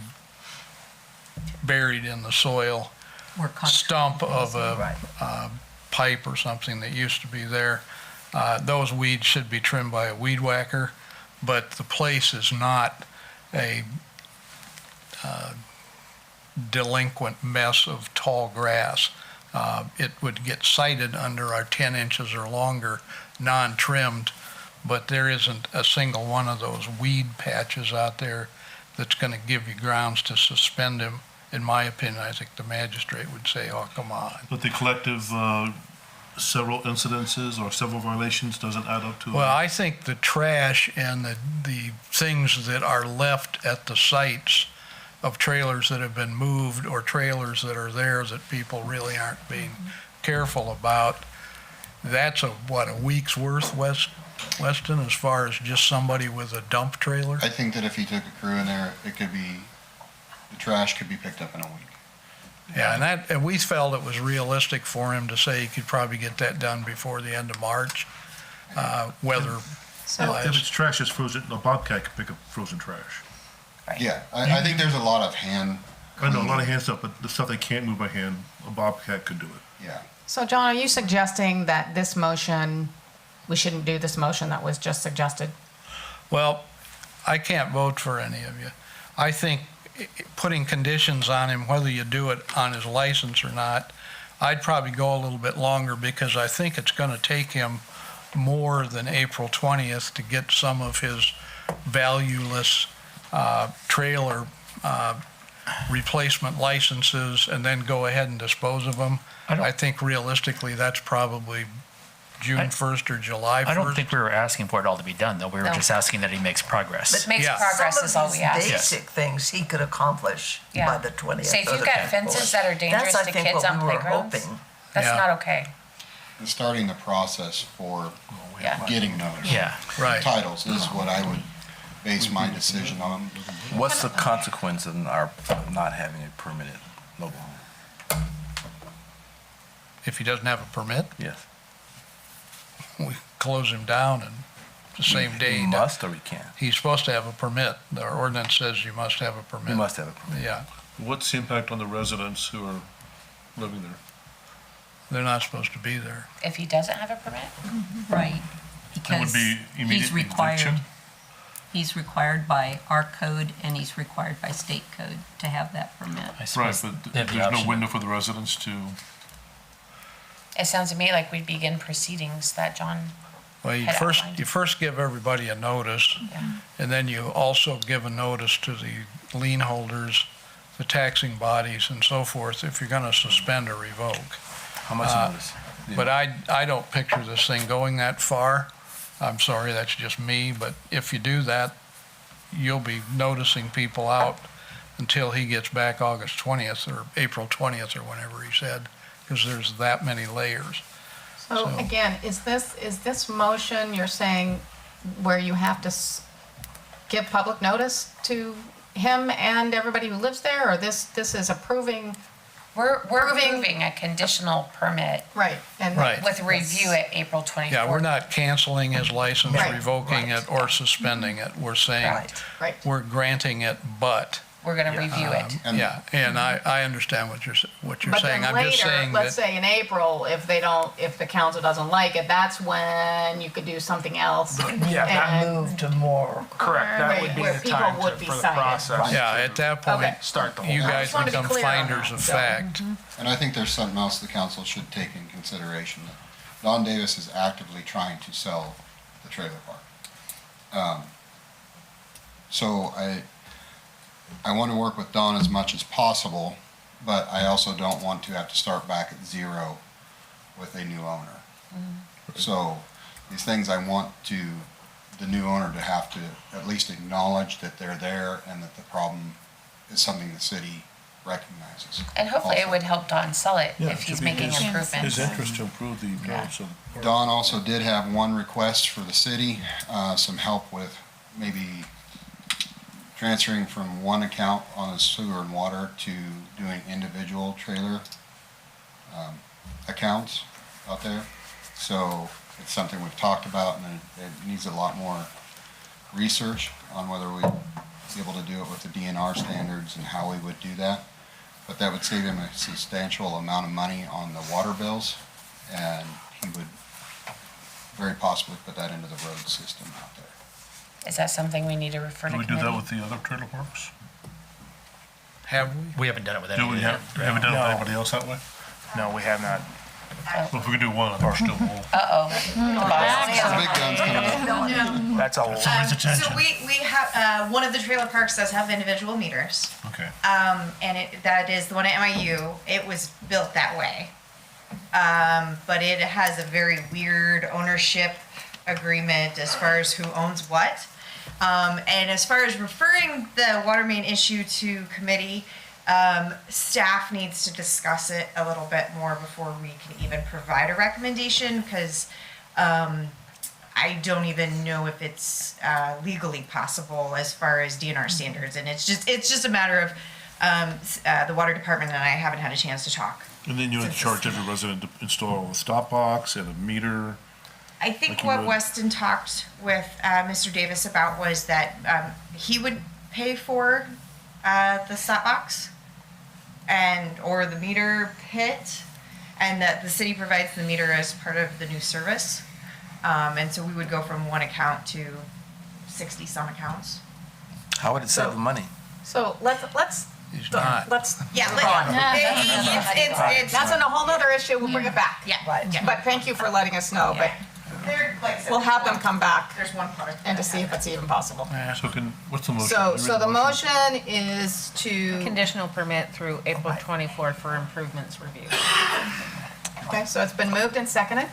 buried in the soil We're stump of Right. a pipe or something that used to be there, those weeds should be trimmed by a weed whacker, but the place is not a delinquent mess of tall grass. It would get cited under our 10 inches or longer, non-trimmed, but there isn't a single one of those weed patches out there that's going to give you grounds to suspend him. In my opinion, I think the magistrate would say, oh, come on. But the collective, several incidences or several violations doesn't add up to. Well, I think the trash and the things that are left at the sites of trailers that have been moved or trailers that are there that people really aren't being careful about, that's a week's worth, Weston, as far as just somebody with a dump trailer? I think that if he took a crew in there, the trash could be picked up in a week. Yeah, and we felt it was realistic for him to say he could probably get that done before the end of March, weather If wise. it's trash that's frozen, a bobcat can pick up frozen trash. Yeah, I think there's a lot of hand. I know, a lot of hand stuff, but the stuff they can't move by hand, a bobcat could do it. Yeah. So John, are you suggesting that this motion, we shouldn't do this motion that was just suggested? Well, I can't vote for any of you. I think putting conditions on him, whether you do it on his license or not, I'd probably go a little bit longer because I think it's going to take him more than April 20th to get some of his valueless trailer replacement licenses and then go ahead and dispose of them. I think realistically, that's probably June 1st or July 1st. I don't think we were asking for it all to be done, though. We were No. just asking that he makes progress. But makes Yeah. progress is all we Some ask. of these basic things he could accomplish Yeah. by the 20th. Say if or you've the got 24th. fences that are dangerous That's, I to think, kids what on we were playgrounds, hoping. that's Yeah. not okay. And starting the process for Yeah. getting those Yeah. Right. titles is what I would base my decision on. What's the consequence of our not having a permitted mobile home? If he doesn't have a permit, Yes. we close him down and the same day. He must or he can't? He's supposed to have a permit. The ordinance says you must have a permit. He must have a permit. Yeah, What's the impact on the residents who are living there? they're not supposed to be there. If he doesn't have a permit? Right, It would because be immediate he's required, eviction? he's required by our code and he's required by state code to have that permit. I Right, suppose but they have the there's no option. window for the residents to, It sounds to me like we'd begin proceedings that John, Well, Had outlined. you first give everybody a notice, and then you also give a notice to the lien holders, the taxing bodies and so forth, if you're gonna suspend or revoke. How much notice? But I don't picture this thing going that far. I'm sorry, that's just me, but if you do that, you'll be noticing people out until he gets back August 20th or April 20th or whenever he said, because there's that many layers. So So- again, is this motion, you're saying where you have to give public notice to him and everybody who lives there, or this is approving? we're Approving- approving a conditional permit Right. And Right. with review at April 24th. Yeah, we're not canceling his license, Right. revoking it, or suspending it. We're saying, Right. Right. we're granting it, but, We're gonna review it. And- yeah, and I understand what you're But saying. then I'm just later, saying let's that, say in April, if the council doesn't like it, that's when you could do something else. Yeah, that And- Move to more. correct, that would be Where the people time would be for the cited. process. yeah, to at that point, Okay. Start the whole. you I guys just wanted to be become clear on finders that, of so. fact. And I think there's something else the council should take in consideration. Don Davis is actively trying to sell the trailer park. So I want to work with Don as much as possible, but I also don't want to have to start back at zero with a new owner. So these things I want the new owner to have to at least acknowledge that they're there and that the problem is something the city recognizes. And hopefully it also. would help Don sell it Yeah, if it he's should be making his- improvements. his interest to improve the appearance of. Don also did have one request for the city, some help with maybe transferring from one account on the sewer and water to doing individual trailer accounts out there. So it's something we've talked about, and it needs a lot more research on whether we'd be able to do it with the DNR standards and how we would do that. But that would save him a substantial amount of money on the water bills, and he would very possibly put that into the road system out there. Is that something we need to refer to Do we do committee? that with the other trailer parks? Have we? We haven't done it with any. Do we have, haven't done it with anybody else that way? No, we have not. Well, if we could do one, our still will. Uh-oh. The big guns coming up. That's all. Somebody's attention. So we have, one of the trailer parks does have individual meters. Okay. And that is the one at MIU. It was built that way. But it has a very weird ownership agreement as far as who owns what. And as far as referring the water main issue to committee, staff needs to discuss it a little bit more before we can even provide a recommendation, because I don't even know if it's legally possible as far as DNR standards. And it's just a matter of the water department and I haven't had a chance to talk. And then you would charge every resident to install a stop box and a meter. I think Like you what would. Weston talked with Mr. Davis about was that he would pay for the stop box or the meter pit, and that the city provides the meter as part of the new service. And so we would go from one account to 60 some accounts. How would it save the money? So let's. He's not. Let's. Yeah, move on. it's That's a whole other issue. We'll bring it back. yeah. But thank you for letting us know. But They're, like I said, we'll have there's them come back There's one product. and to see if it's even possible. So what's the motion? So the motion is to, Conditional permit through April 24th for improvements review. okay, so it's been moved and seconded.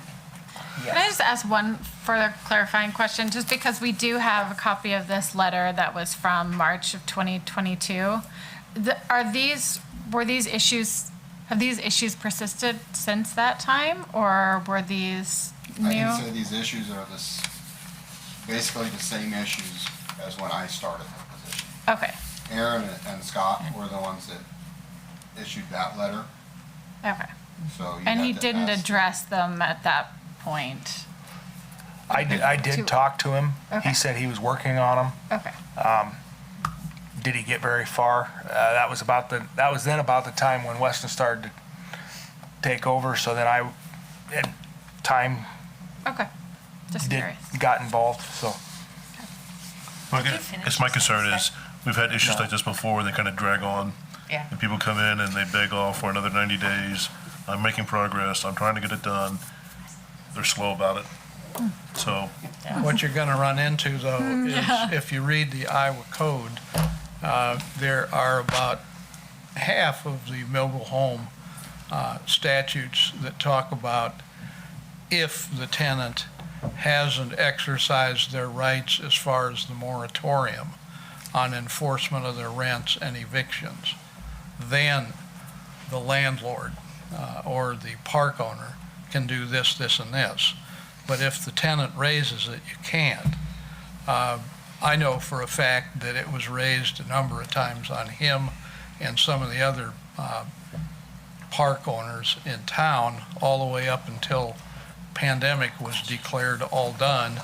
Can I just ask one further clarifying question? Just because we do have a copy of this letter that was from March of 2022. Have these issues persisted since that time, or were these new? I can say these issues are basically the same issues as when I started the position. Okay, Aaron and Scott were the ones that issued that letter, okay. so. And he have to didn't ask- address them at that point? I did talk to him. Okay. He said he was working on them. Okay. Did he get very far? That was about the time when Weston started to take over. So then time Okay. Just curious. got involved. So Well, I guess my concern is, we've had issues No. like this before, and they kind of drag on. Yeah. And people come in and they beg off for another 90 days. I'm making progress, I'm trying to get it done. They're slow about it. So, What you're gonna run into, though, is if you read the Iowa code, there are about half of the mobile home statutes that talk about if the tenant hasn't exercised their rights as far as the moratorium on enforcement of their rents and evictions, then the landlord or the park owner can do this, this, and this. But if the tenant raises it, you can't. I know for a fact that it was raised a number of times on him and some of the other park owners in town, all the way up until pandemic was declared all done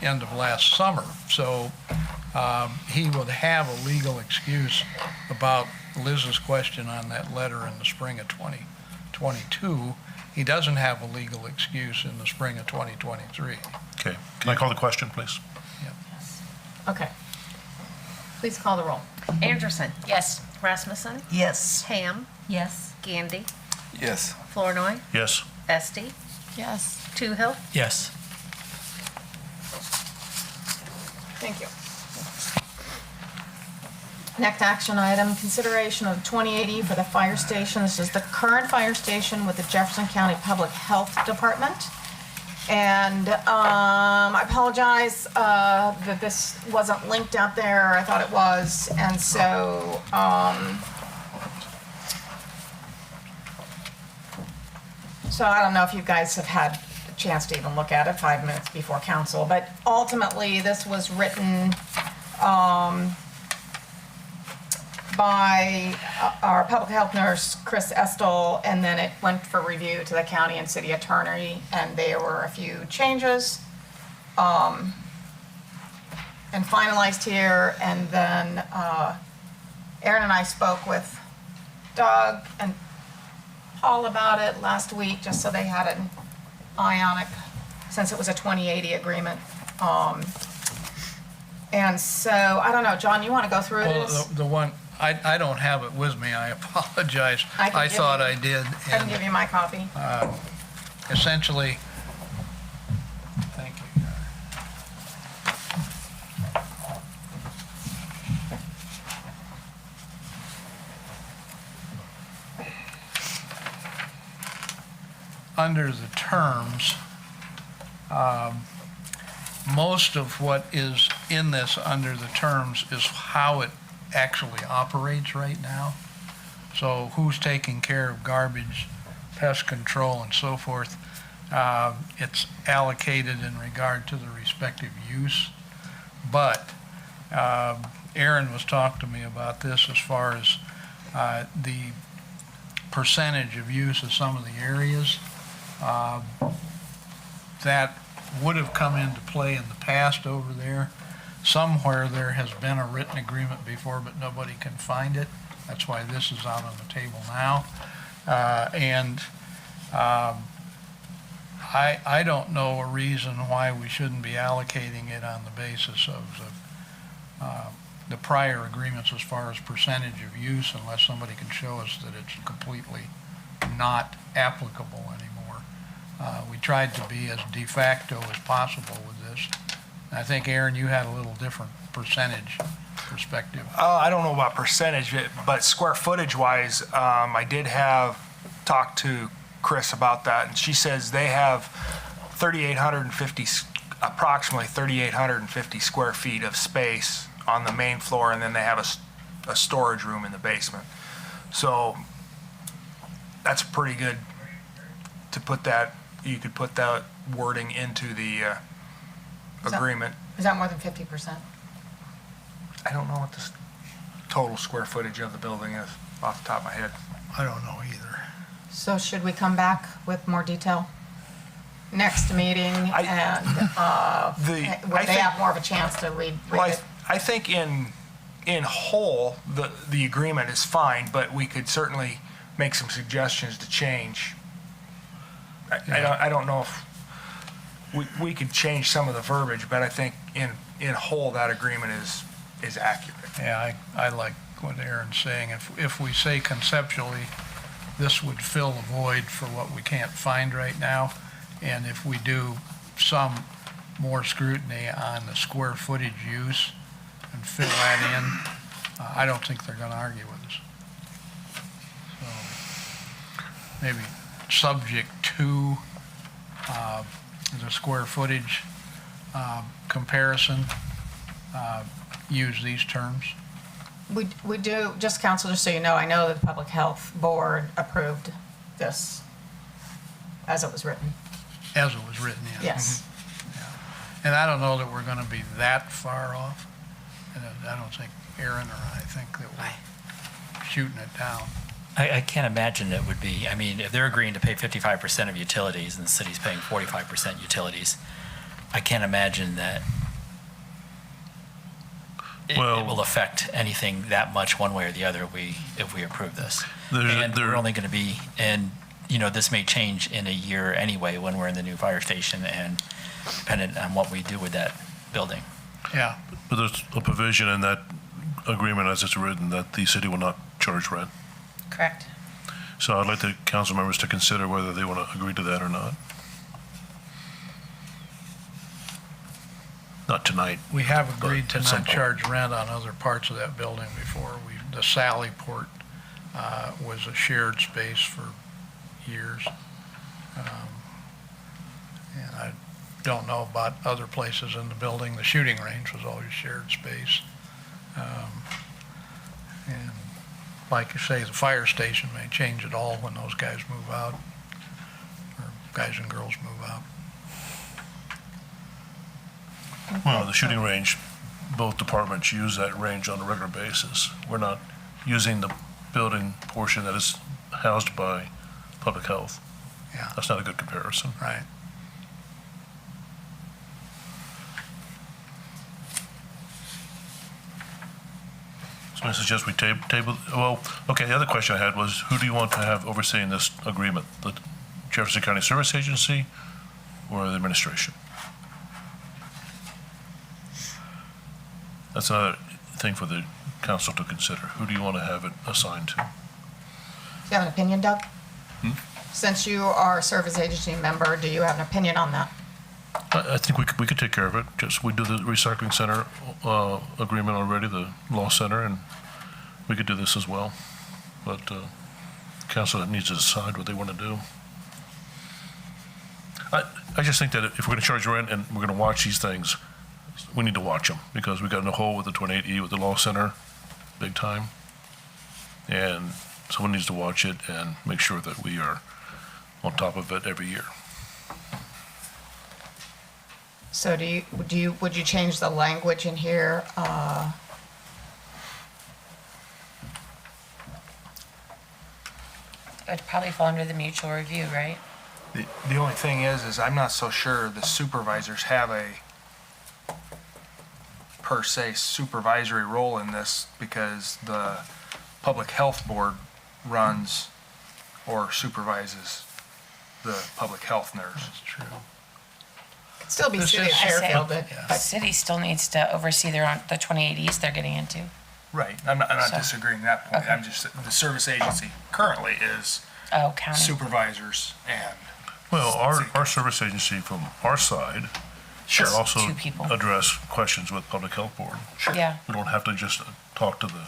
end of last summer. So he would have a legal excuse about Liz's question on that letter in the spring of 2022. He doesn't have a legal excuse in the spring of 2023. okay, can I call the question, please? Okay. Please call the roll. Anderson. Yes. Rasmussen. Yes. Ham. Yes. Gandy. Yes. Flournoy. Yes. Esti. Yes. Toohill. Yes. Thank you. Next action item, consideration of 2080 for the fire station. This is the current fire station with the Jefferson County Public Health Department. And I apologize that this wasn't linked out there. I thought it was. And so so I don't know if you guys have had a chance to even look at it 5 minutes before council. But ultimately, this was written by our public health nurse, Chris Estel, and then it went for review to the county and city attorney, and there were a few changes and finalized here. And then Aaron and I spoke with Doug and Paul about it last week, just so they had an eye on it, since it was a 2080 agreement. And so, I don't know, John, you want to go through Well, this? the one, I don't have it with me, I apologize. I can I give thought you- I did. I can give you my copy. Essentially, thank you. Under the terms, most of what is in this under the terms is how it actually operates right now. So who's taking care of garbage, pest control, and so forth. It's allocated in regard to the respective use. But Aaron was talking to me about this as far as the percentage of use of some of the areas. That would have come into play in the past over there. Somewhere there has been a written agreement before, but nobody can find it. That's why this is out on the table now. I don't know a reason why we shouldn't be allocating it on the basis of the prior agreements as far as percentage of use, unless somebody can show us that it's completely not applicable anymore. We tried to be as de facto as possible with this. I think, Aaron, you had a little different percentage perspective. I don't know about percentage, but square footage wise, I did have talked to Chris about that, and she says they have approximately 3,850 square feet of space on the main floor, and then they have a storage room in the basement. So that's pretty good to put that, you could put that wording into the agreement. Is that more than 50%? I don't know what the total square footage of the building is off the top of my head. I don't know either. So should we come back with more detail? next meeting and would they have more of a chance to read it? I think in whole, the agreement is fine, but we could certainly make some suggestions to change. I don't know if we could change some of the verbiage, but I think in whole, that agreement is accurate. Yeah, I like what Aaron's saying. If we say conceptually, this would fill the void for what we can't find right now, and if we do some more scrutiny on the square footage use and fill that in, I don't think they're gonna argue with us. So, maybe subject to, the square footage, comparison, use these terms. We do, just council, just so you know, I know that the Public Health Board approved this as it was written. As it was written in. Yes. And I don't know that we're gonna be that far off. And I don't think Aaron or I think that we're shooting it down. I can't imagine it would be, I mean, if they're agreeing to pay 55% of utilities and the city's paying 45% utilities, I can't imagine that it will affect anything that much one way or the other if we approve this. And we're only going to be, and this may change in a year anyway when we're in the new fire station and dependent on what we do with that building. Yeah. But there's a provision in that agreement as it's written that the city will not charge rent. Correct. So I'd like the council members to consider whether they want to agree to that or not. Not tonight. We have agreed to at some not point. charge rent on other parts of that building before. The Sally Port was a shared space for years. And I don't know about other places in the building. The shooting range was always shared space. And like you say, the fire station may change it all when those guys move out, or guys and girls move out. Well, the shooting range, both departments use that range on a regular basis. We're not using the building portion that is housed by public health. Yeah. That's not a good comparison. Right. So I suggest we table, well, okay, the other question I had was, who do you want to have overseeing this agreement? The Jefferson County Service Agency or the administration? That's another thing for the council to consider. Who do you want to have it assigned to? Do you have an opinion, Doug? Since you are a service agency member, do you have an opinion on that? I think we could take care of it. Just, we do the recycling center agreement already, the law center, and we could do this as well. But council needs to decide what they want to do. I just think that if we're going to charge rent and we're going to watch these things, we need to watch them because we got in a hole with the 28E with the law center, big time. And someone needs to watch it and make sure that we are on top of it every year. So would you change the language in here? It would probably fall under the mutual review, right? The only thing is I'm not so sure the supervisors have a per se supervisory role in this because the Public Health Board runs or supervises the public health nurse. That's true. Could still be This city of is- Fairfield, The but city still needs to oversee the 2080s they're getting into. Right, I'm not So- disagreeing that point. Okay. I'm just, the service agency currently is Oh, county. supervisors and. Well, our service agency from our side should Sure. also Two people. address questions with Public Health Board. Yeah. We don't have to just talk to the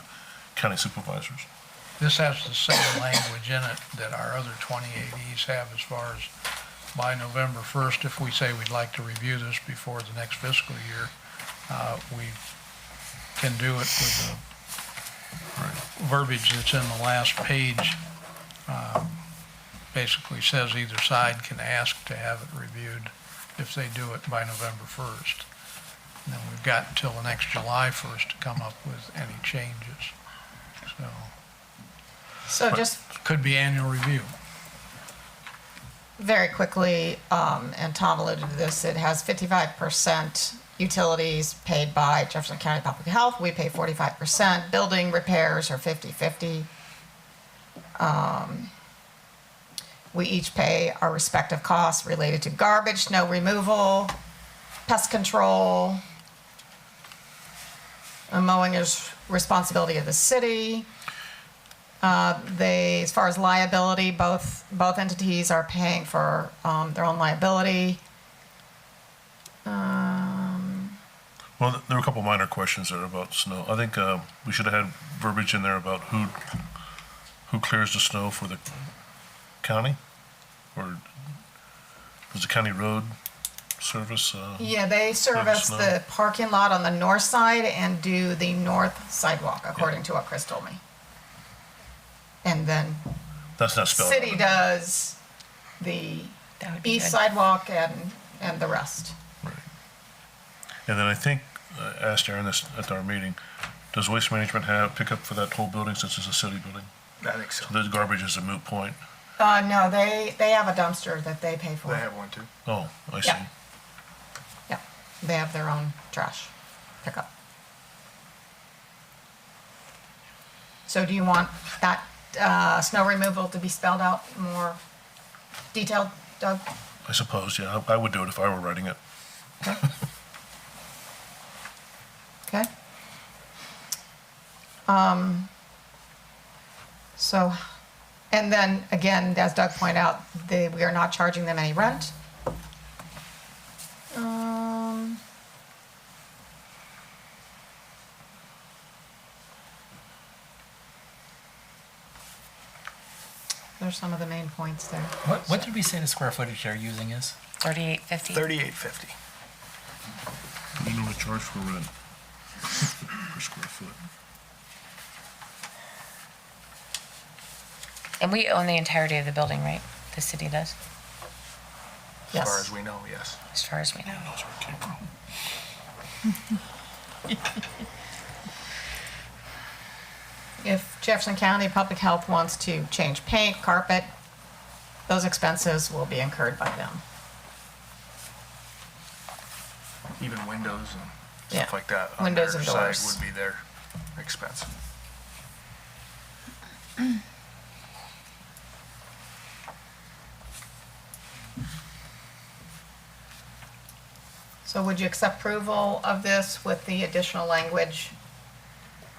county supervisors. This has the same language in it that our other 2080s have as far as by November 1st, if we say we'd like to review this before the next fiscal year, we can do it with the verbiage that's in the last page. Basically says either side can ask to have it reviewed if they do it by November 1st. And then we've got until the next July 1st to come up with any changes. so just, Could be annual review. very quickly, and Tom alluded to this, it has 55% utilities paid by Jefferson County Public Health. We pay 45%. Building repairs are 50/50. We each pay our respective costs related to garbage, snow removal, pest control. Mowing is responsibility of the city. As far as liability, both entities are paying for their own liability. Well, there were a couple minor questions there about snow. I think we should have had verbiage in there about who clears the snow for the county? Or does the county road service? Yeah, they service snow? the parking lot on the north side and do the north sidewalk, according to what Chris told me. And then That's not spelled out. city does the That would be east good. sidewalk and the rest. And then I think, I asked Aaron this at our meeting, does Waste Management have pickup for that whole building since it's a city building? I think so. So the garbage is a moot point? No, they have a dumpster that they pay for. They have one too. Oh, I see. Yeah. Yeah, they have their own trash pickup. So do you want that snow removal to be spelled out more detailed, Doug? I suppose, yeah. I would do it if I were writing it. Okay. So, and then again, as Doug pointed out, we are not charging them any rent. There's some of the main points there. What did we say the square footage they're using is? 3850. 3850. You know the charge for rent per square foot. And we own the entirety of the building, right? The city does, As Yes. far as we know, yes. as far as we know. That's where it came from. If Jefferson County Public Health wants to change paint, carpet, those expenses will be incurred by them. Even windows and Yeah. stuff like that. on Windows their and side doors. would be their expense. So would you accept approval of this with the additional language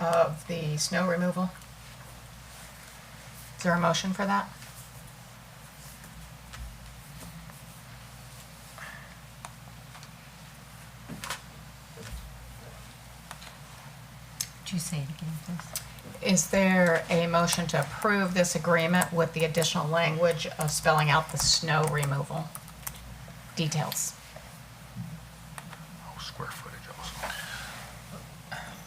of the snow removal? Is there a motion for that? Could you say it again, please? Is there a motion to approve this agreement with the additional language of spelling out the snow removal details? Oh, square footage also.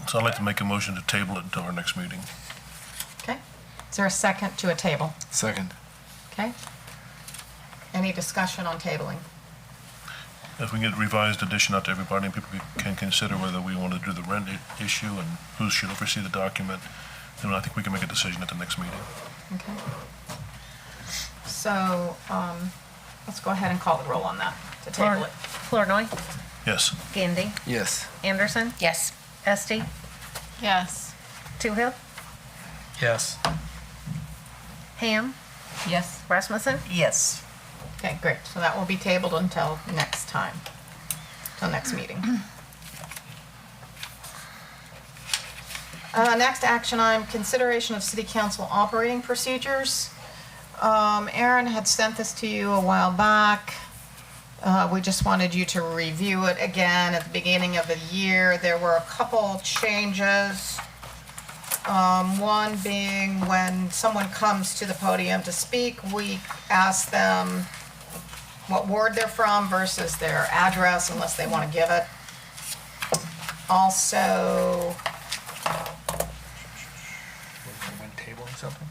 So I'd like to make a motion to table it until our next meeting. Okay. Is there a second to a table? Second. Okay. Any discussion on tabling? If we get revised edition out to everybody, and people can consider whether we want to do the rent issue and who should oversee the document, then I think we can make a decision at the next meeting. Okay. So, let's go ahead and call the roll on that, to table it. Flournoy, Yes. Gandy, Yes. Anderson, Yes. Esti, Yes. Toohill, Yes. Ham, Yes. Rasmussen. Yes. Okay, great. So that will be tabled until next time, till next meeting. Next action item, consideration of city council operating procedures. Aaron had sent this to you a while back. We just wanted you to review it again at the beginning of the year. There were a couple changes. One being when someone comes to the podium to speak, we ask them what ward they're from versus their address unless they want to give it. Also, When tabling something?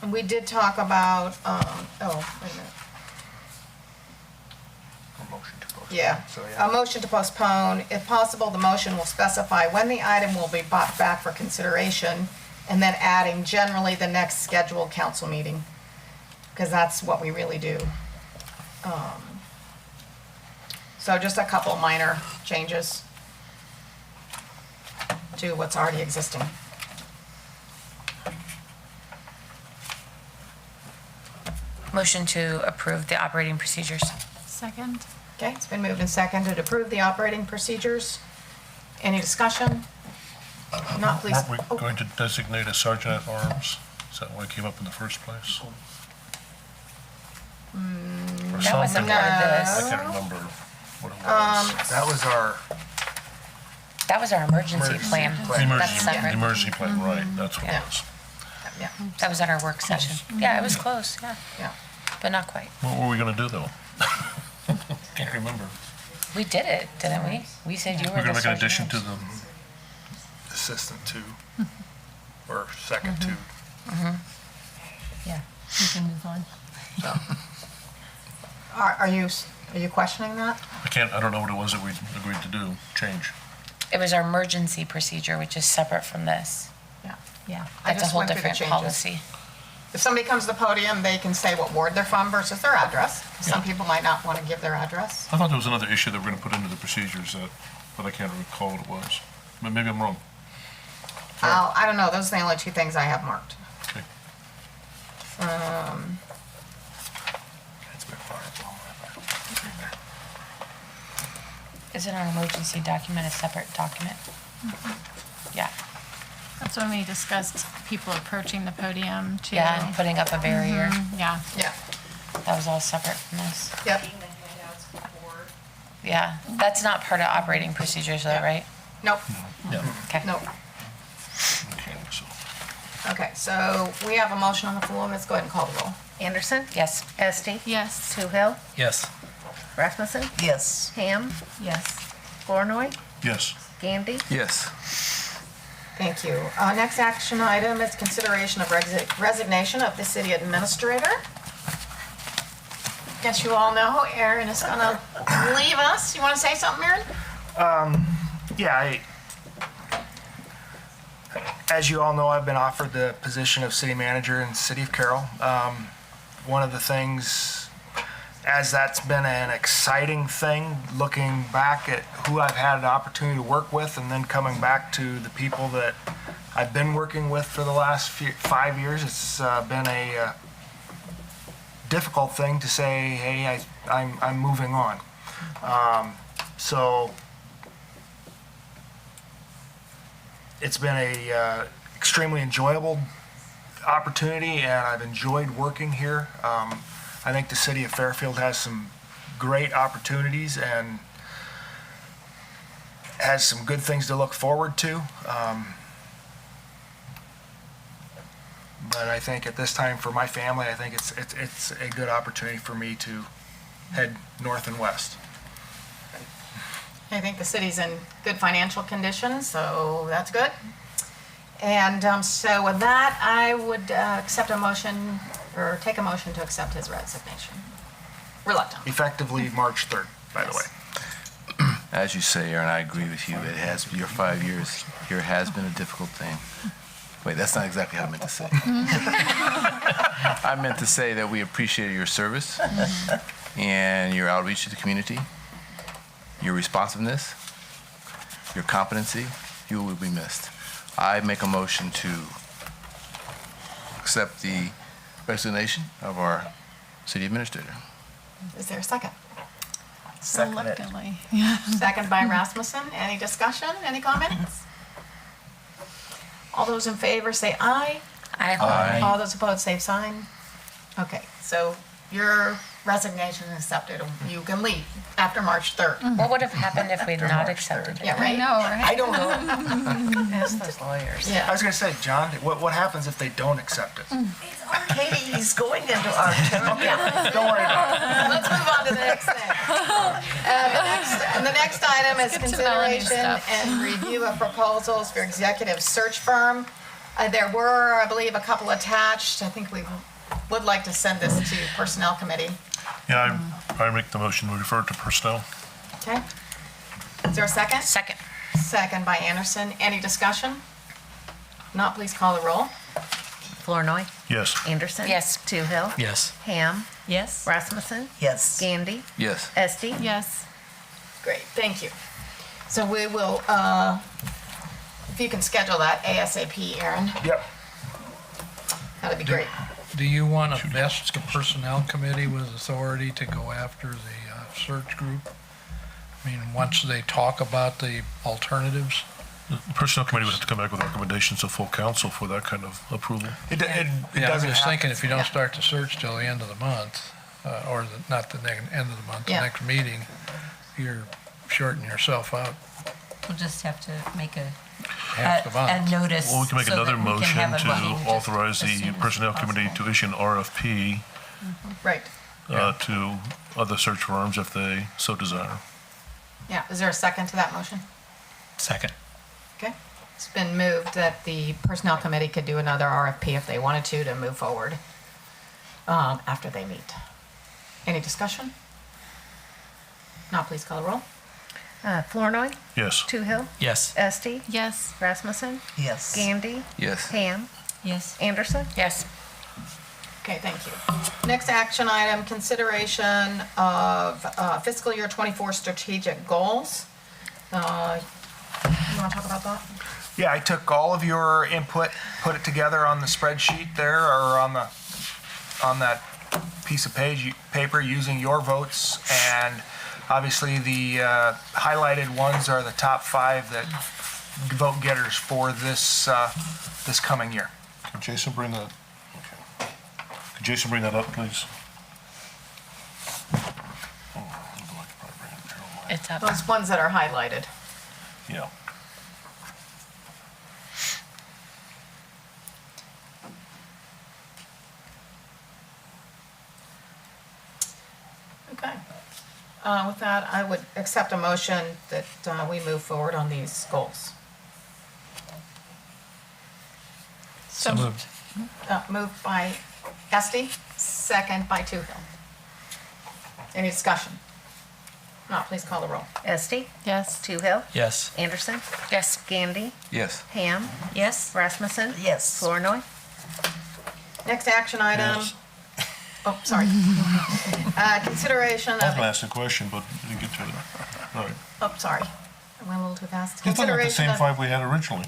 and we did talk about, oh, wait a minute. A motion to postpone. Yeah, So, a yeah. motion to postpone. If possible, the motion will specify when the item will be brought back for consideration and then adding generally the next scheduled council meeting, because that's what we really do. So just a couple minor changes to what's already existing. Motion to approve the operating procedures. Second. Okay, it's been moved and seconded to approve the operating procedures. Any discussion? Not, please. Weren't we going to designate a sergeant at arms? Is that why it came up in the first place? Or That wasn't something? part of I this. can't remember what it was. That was our, That was our emergency plan. The That's emergency, the separate. emergency plan, right, that's what Yeah. it was. Yeah, That was at our work session. Yeah, it was close, yeah, yeah. but not quite. What were we gonna do, though? Can't remember. We did it, didn't we? We said you We're were gonna the make an addition sergeant. to the, assistant two, or second two. Yeah, you can move on. Are you questioning that? I don't know what it was that we agreed to do, change. It was our emergency procedure, which is separate from this. Yeah. Yeah. I That's a just whole went through the different changes. policy. If somebody comes to the podium, they can say what ward they're from versus their address. Some Yeah. people might not want to give their address. I thought there was another issue that we're gonna put into the procedures that, but I can't recall what it was. But maybe I'm wrong. I don't know, those are the only two things I have marked. Okay. It's been far too long. Isn't our emergency document a separate document? Yeah, That's when we discussed people approaching the podium too. yeah, and putting up a barrier. Yeah. Yeah, That was all separate from this. yep. Yeah, that's not part of operating procedures though, right? Nope, Okay. nope. Okay, so. Okay, so we have a motion on the floor. Let's go ahead and call the roll. Anderson? Yes. Esti? Yes. Toohill? Yes. Rasmussen? Yes. Ham? Yes. Flournoy? Yes. Gandy? Yes. Thank you. Next action item is consideration of resignation of the city administrator. Guess you all know Aaron is gonna leave us. You wanna say something, Aaron? Yeah, as you all know, I've been offered the position of city manager in the city of Carroll. One of the things, as that's been an exciting thing, looking back at who I've had an opportunity to work with and then coming back to the people that I've been working with for the last 5 years, it's been a difficult thing to say, hey, I'm moving on. So it's been a extremely enjoyable opportunity, and I've enjoyed working here. I think the city of Fairfield has some great opportunities and has some good things to look forward to. But I think at this time for my family, I think it's a good opportunity for me to head north and west. I think the city's in good financial condition, so that's good. And so with that, I would accept a motion, or take a motion to accept his resignation. Reluctant. Effectively March 3rd, by the way. As you say, Aaron, I agree with you. It has, your 5 years here has been a difficult thing. Wait, that's not exactly how I meant to say. I meant to say that we appreciate your service and your outreach to the community, your responsiveness, your competency. You will be missed. I make a motion to accept the resignation of our city administrator. Is there a second? Reluctantly. Second by Rasmussen. Any discussion? Any comments? All those in favor say aye. Aye. All those opposed, same sign. Okay, so your resignation is accepted. You can leave after March 3rd. What would have happened if we'd not accepted it? Yeah, I right? know, right? I don't know. Ask those lawyers. I Yeah. was gonna say, John, what happens if they don't accept it? Katie, he's going into our territory. Don't worry about it. Let's move on to the next thing. The next item is Let's get to Melanie's consideration stuff. and review of proposals for executive search firm. There were, I believe, a couple attached. I think we would like to send this to Personnel Committee. Yeah, I make the motion, we refer to personnel. Okay? Is there a second? Second. Second by Anderson. Any discussion? Not, please call the roll. Flournoy, Yes. Anderson. Yes. Toohill. Yes. Ham, Yes? Rasmussen, Yes. Gandy, Yes. Esti. Yes. Great, thank you. So we will, if you can schedule that ASAP, Aaron, Yep. that'd be great. Do you want to vest the personnel committee with authority to go after the search group? I mean, once they talk about the alternatives? The Personnel Committee would have to come back with recommendations to full council for that kind of approval. It Yeah, I'm doesn't just have, thinking if you don't start the search till the end of the month, not the end of the month, the Yeah. next meeting, you're shorting yourself out We'll just have to make a half the month. notice. Well, we can make so another that we can have motion a to meeting authorize as soon the as Personnel possible. Committee to issue an RFP Right, to other search firms if they so desire. yeah. Is there a second to that motion? Second. Okay. It's been moved that the personnel committee could do another RFP if they wanted to move forward after they meet. Any discussion? Not, please call the roll. Flournoy, Yes. Toohill, Yes. Esti, Yes. Rasmussen, Yes. Gandy, Yes. Ham, Yes. Anderson. Yes. Okay, thank you. Next action item, consideration of fiscal year '24 strategic goals. You want to talk about that? yeah, I took all of your input, put it together on the spreadsheet there, or on that piece of paper using your votes, and obviously the highlighted ones are the top 5 that vote getters for this coming year. Could Jason bring that? Okay. Could Jason bring that up, please? It's up. Those ones that are highlighted. Yeah. Okay. With that, I would accept a motion that we move forward on these goals. So moved. Moved by Esti, second by Toohill. Any discussion? Not, please call the roll. Esti, Yes. Toohill, Yes. Anderson, Yes. Gandy, Yes. Ham, Yes? Rasmussen, Yes. Flournoy. Next action item. Yes. Oh, sorry. Consideration I was of, gonna ask the question, but we didn't get to it. All right. oh, sorry. I went a little too fast. These look like the Consideration same of, 5 we had originally.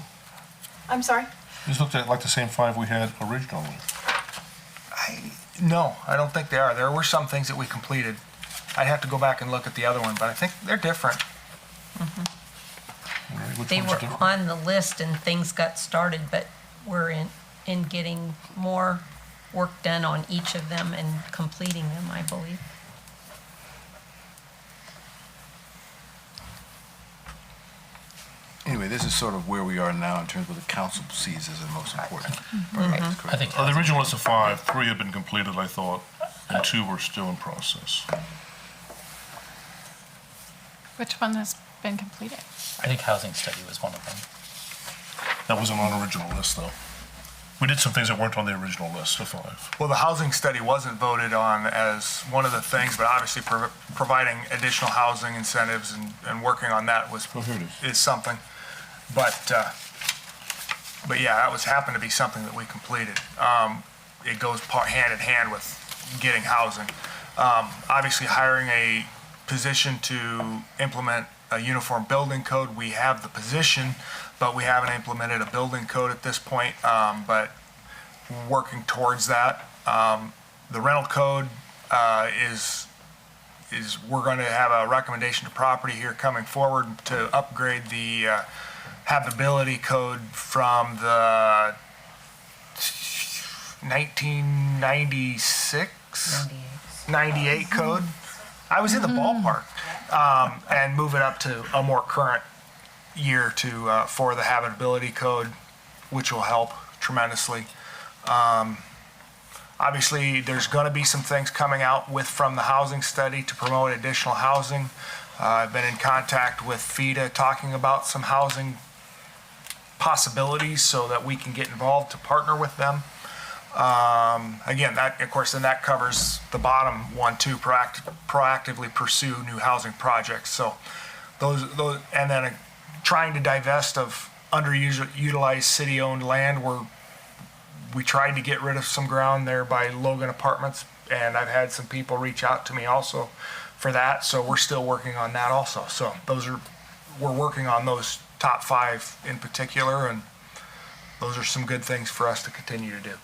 I'm sorry? These looked like the same 5 we had originally. No, I don't think they are. There were some things that we completed. I'd have to go back and look at the other one, but I think they're different. All right, which They one's were different? on the list and things got started, but we're in getting more work done on each of them and completing them, I believe. Anyway, this is sort of where we are now in terms of what the council sees as the most important. Right. I think The original list of 5, 3 had been completed, I thought, and 2 were still in process. Which one has been completed? I think housing study was one of them. That wasn't on the original list, though. We did some things that weren't on the original list of 5. Well, the housing study wasn't voted on as one of the things, but obviously providing additional housing incentives and working on that Oh, here it is. is something. But yeah, that happened to be something that we completed. It goes hand in hand with getting housing. Obviously, hiring a position to implement a uniform building code. We have the position, but we haven't implemented a building code at this point, but working towards that. The rental code is we're going to have a recommendation to property here coming forward to upgrade the habitability code from the 1996, 98 code. I was in the ballpark, and move it up to a more current year to for the habitability code, which will help tremendously. Obviously, there's going to be some things coming out from the housing study to promote additional housing. I've been in contact with FIDA talking about some housing possibilities so that we can get involved to partner with them. Again, that, of course, then that covers the bottom one too, proactively pursue new housing projects. So those, and then trying to divest of underutilized city-owned land where we tried to get rid of some ground there by Logan Apartments, and I've had some people reach out to me also for that, so we're still working on that also. So we're working on those top 5 in particular, and those are some good things for us to continue to do.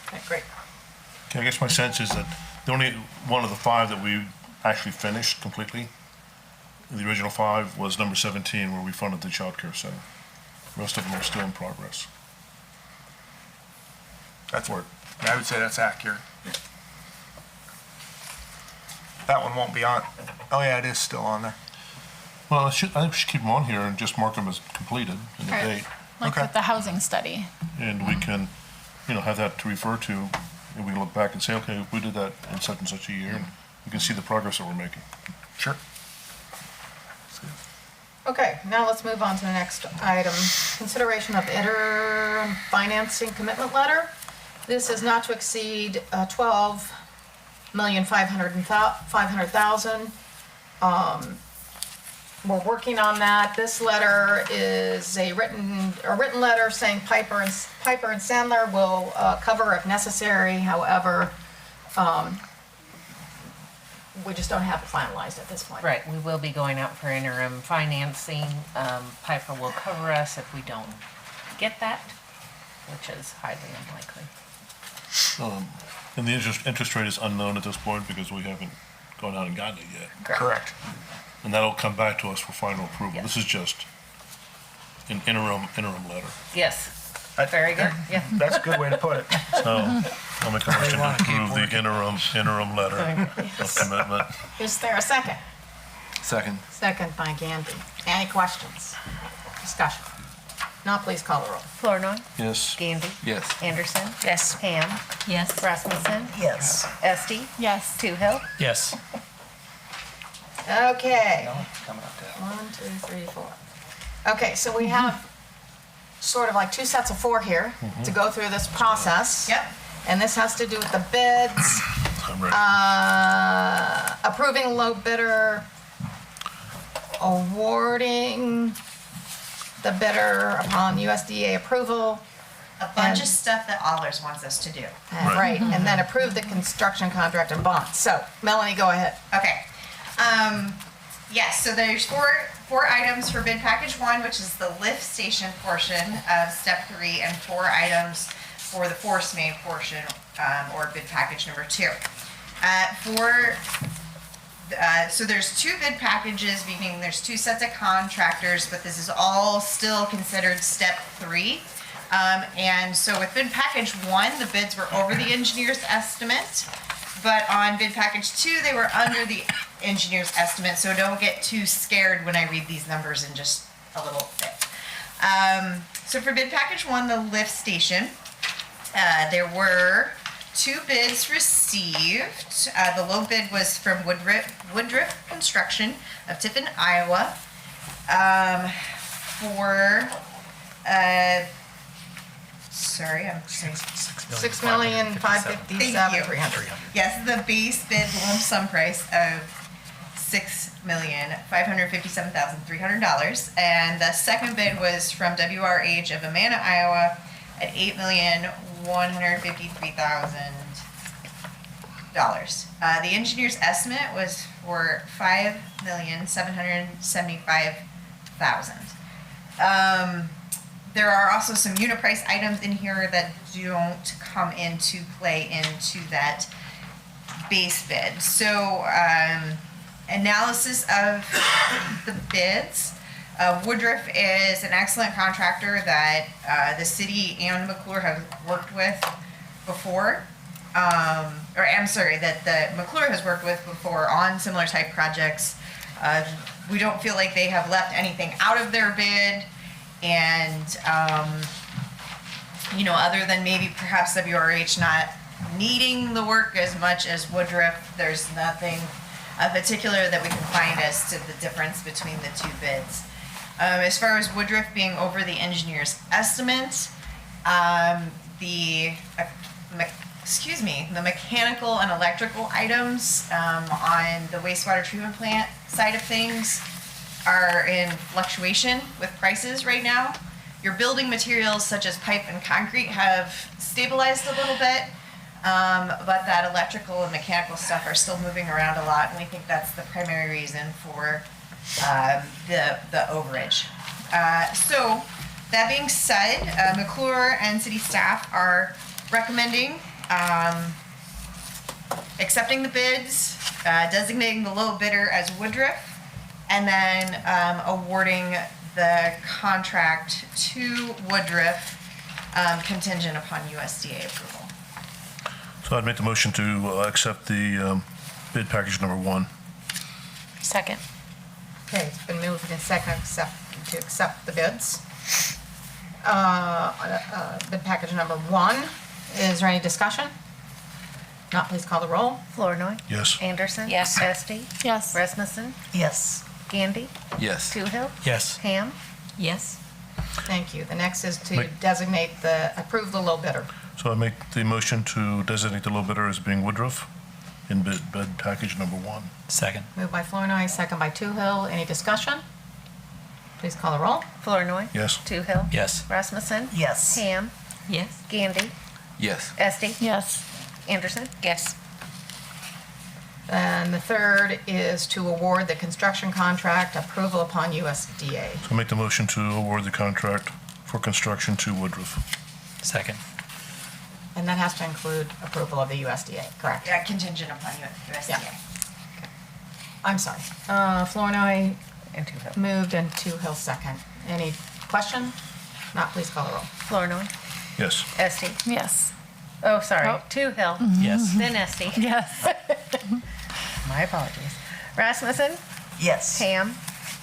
Okay, great. Okay, I guess my sense is that the only one of the 5 that we actually finished completely, the original 5, was number 17, where we funded the child care center. The rest of them are still in progress. That's where, I would say that's accurate. That one won't be on. Oh yeah, it is still on there. Well, I think we should keep them on here and just mark them as completed in the Right. date. Like Okay. with the housing study. And we can, have that to refer to, and we can look back and say, okay, we did that in such and such a year, and we can see the progress that we're making. Sure. Okay, now let's move on to the next item. Consideration of interim financing commitment letter. This is not to exceed $12,500,000. We're working on that. This letter is a written letter saying Piper and Sandler will cover if necessary. However, we just don't have it finalized at this point. Right, we will be going out for interim financing. Piper will cover us if we don't get that, which is highly unlikely. And the interest rate is unknown at this point because we haven't gone out and gotten it yet. Correct. And that'll come back to us for final approval. Yes. This is just an interim letter. Yes, very good, yeah. That's a good way to put it. So I'll make a motion to approve the interim letter of commitment. Is there a second? Second. Second by Gandy. Any questions? Discussion? Now please call the roll. Flournoy, Yes. Gandy, Yes. Anderson, Yes. Ham, Yes. Rasmussen, Yes. Esti, Yes. Toohill. Yes. Okay. Coming up to that. 1, 2, 3, 4. Okay, so we have sort of like 2 sets of 4 here to go through this process. Yep. And this has to do with the bids, I'm ready. approving low bidder, awarding the bidder upon USDA approval. A bunch of stuff that Allers wants us to do. Right, and then approve the construction contract and bond. So, Melanie, go ahead. Okay. Yes, so there's four items for bid package 1, which is the lift station portion of step 3, and 4 items for the force main portion, or bid package number 2. So there's 2 bid packages, meaning there's 2 sets of contractors, but this is all still considered step 3. And so with bid package 1, the bids were over the engineer's estimate, but on bid package 2, they were under the engineer's estimate, so don't get too scared when I read these numbers in just a little bit. So for bid package 1, the lift station, there were 2 bids received. The low bid was from Woodruff Construction of Tiffin, Iowa, for sorry, I'm sorry. $6,557,300. Yes, the base bid lump sum price of $6,557,300, and the second bid was from WRH of Amana, Iowa, at $8,153,000. The engineer's estimate was for $5,775,000. There are also some unit price items in here that don't come into play into that base bid. So, analysis of the bids. Woodruff is an excellent contractor that the city and McClure have worked with before. That the McClure has worked with before on similar type projects. We don't feel like they have left anything out of their bid. And, other than maybe perhaps WRH not needing the work as much as Woodruff, there's nothing particular that we can find as to the difference between the 2 bids. As far as Woodruff being over the engineer's estimate, the mechanical and electrical items on the wastewater treatment plant side of things are in fluctuation with prices right now. Your building materials such as pipe and concrete have stabilized a little bit, but that electrical and mechanical stuff are still moving around a lot, and we think that's the primary reason for the overage. So that being said, McClure and city staff are recommending accepting the bids, designating the low bidder as Woodruff, and then awarding the contract to Woodruff contingent upon USDA approval. So I'd make the motion to accept the bid package number 1. Second. Okay, it's been moved and seconded to accept the bids. Bid package number 1. Is there any discussion? Not, please call the roll. Flournoy. Yes. Anderson. Yes. Esti. Yes. Rasmussen. Yes. Gandy. Yes. Toohill. Yes. Ham. Yes. Thank you. The next is to approve the low bidder. So I make the motion to designate the low bidder as being Woodruff in bid package number 1. Second. Moved by Flournoy, second by Toohill. Any discussion? Please call the roll. Flournoy. Yes. Toohill. Yes. Rasmussen. Yes. Ham. Yes. Gandy. Yes. Esti. Yes. Anderson. Yes. And the third is to award the construction contract approval upon USDA. So I make the motion to award the contract for construction to Woodruff. Second. And that has to include approval of the USDA, correct? Yeah, contingent upon USDA. Yeah. I'm sorry. Flournoy And Toohill. moved and Toohill second. Any question? Not, please call the roll. Flournoy. Yes. Esti. Yes. Oh, sorry. Oh. Toohill. Yes. Then Esti. Yes. My apologies. Rasmussen. Yes. Ham.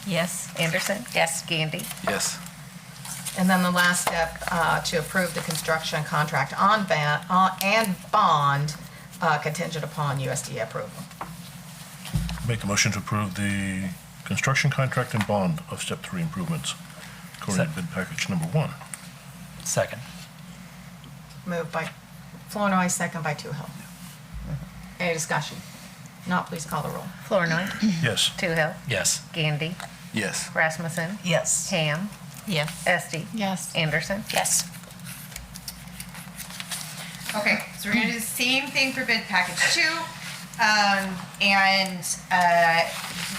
Yes. Anderson. Yes. Gandy. Yes. And then the last step, to approve the construction contract and bond contingent upon USDA approval. Make the motion to approve the construction contract and bond of step 3 improvements according to bid package number 1. Second. Moved by Flournoy, second by Toohill. Any discussion? Not, please call the roll. Flournoy. Yes. Toohill. Yes. Gandy. Yes. Rasmussen. Yes. Ham. Yes. Esti. Yes. Anderson. Yes. Okay, so we're gonna do the same thing for bid package 2.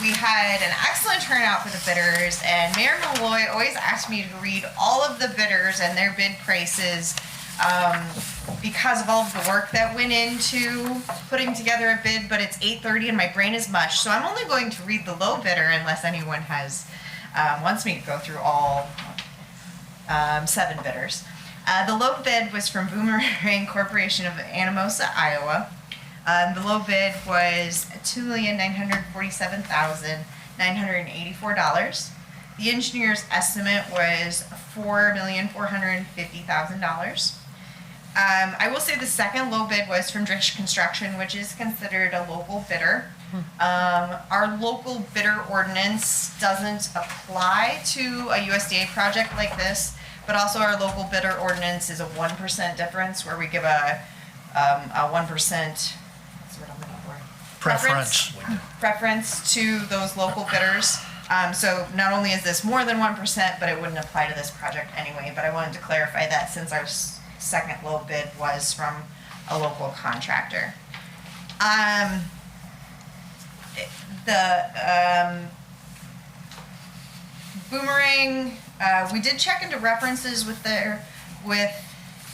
We had an excellent turnout for the bidders, and Mayor Malloy always asked me to read all of the bidders and their bid prices because of all of the work that went into putting together a bid, but it's 8:30 and my brain is mush, so I'm only going to read the low bidder unless anyone wants me to go through all 7 bidders. The low bid was from Boomerang Corporation of Anamosa, Iowa. The low bid was $2,947,984. The engineer's estimate was $4,450,000. I will say the second low bid was from Drish Construction, which is considered a local bidder. Our local bidder ordinance doesn't apply to a USDA project like this, but also our local bidder ordinance is a 1% difference where we give a 1%, what's the word I'm looking for? Preference to those local bidders. So not only is this more than 1%, but it wouldn't apply to this project anyway, but I wanted to clarify that since our second low bid was from a local contractor. Boomerang, we did check into references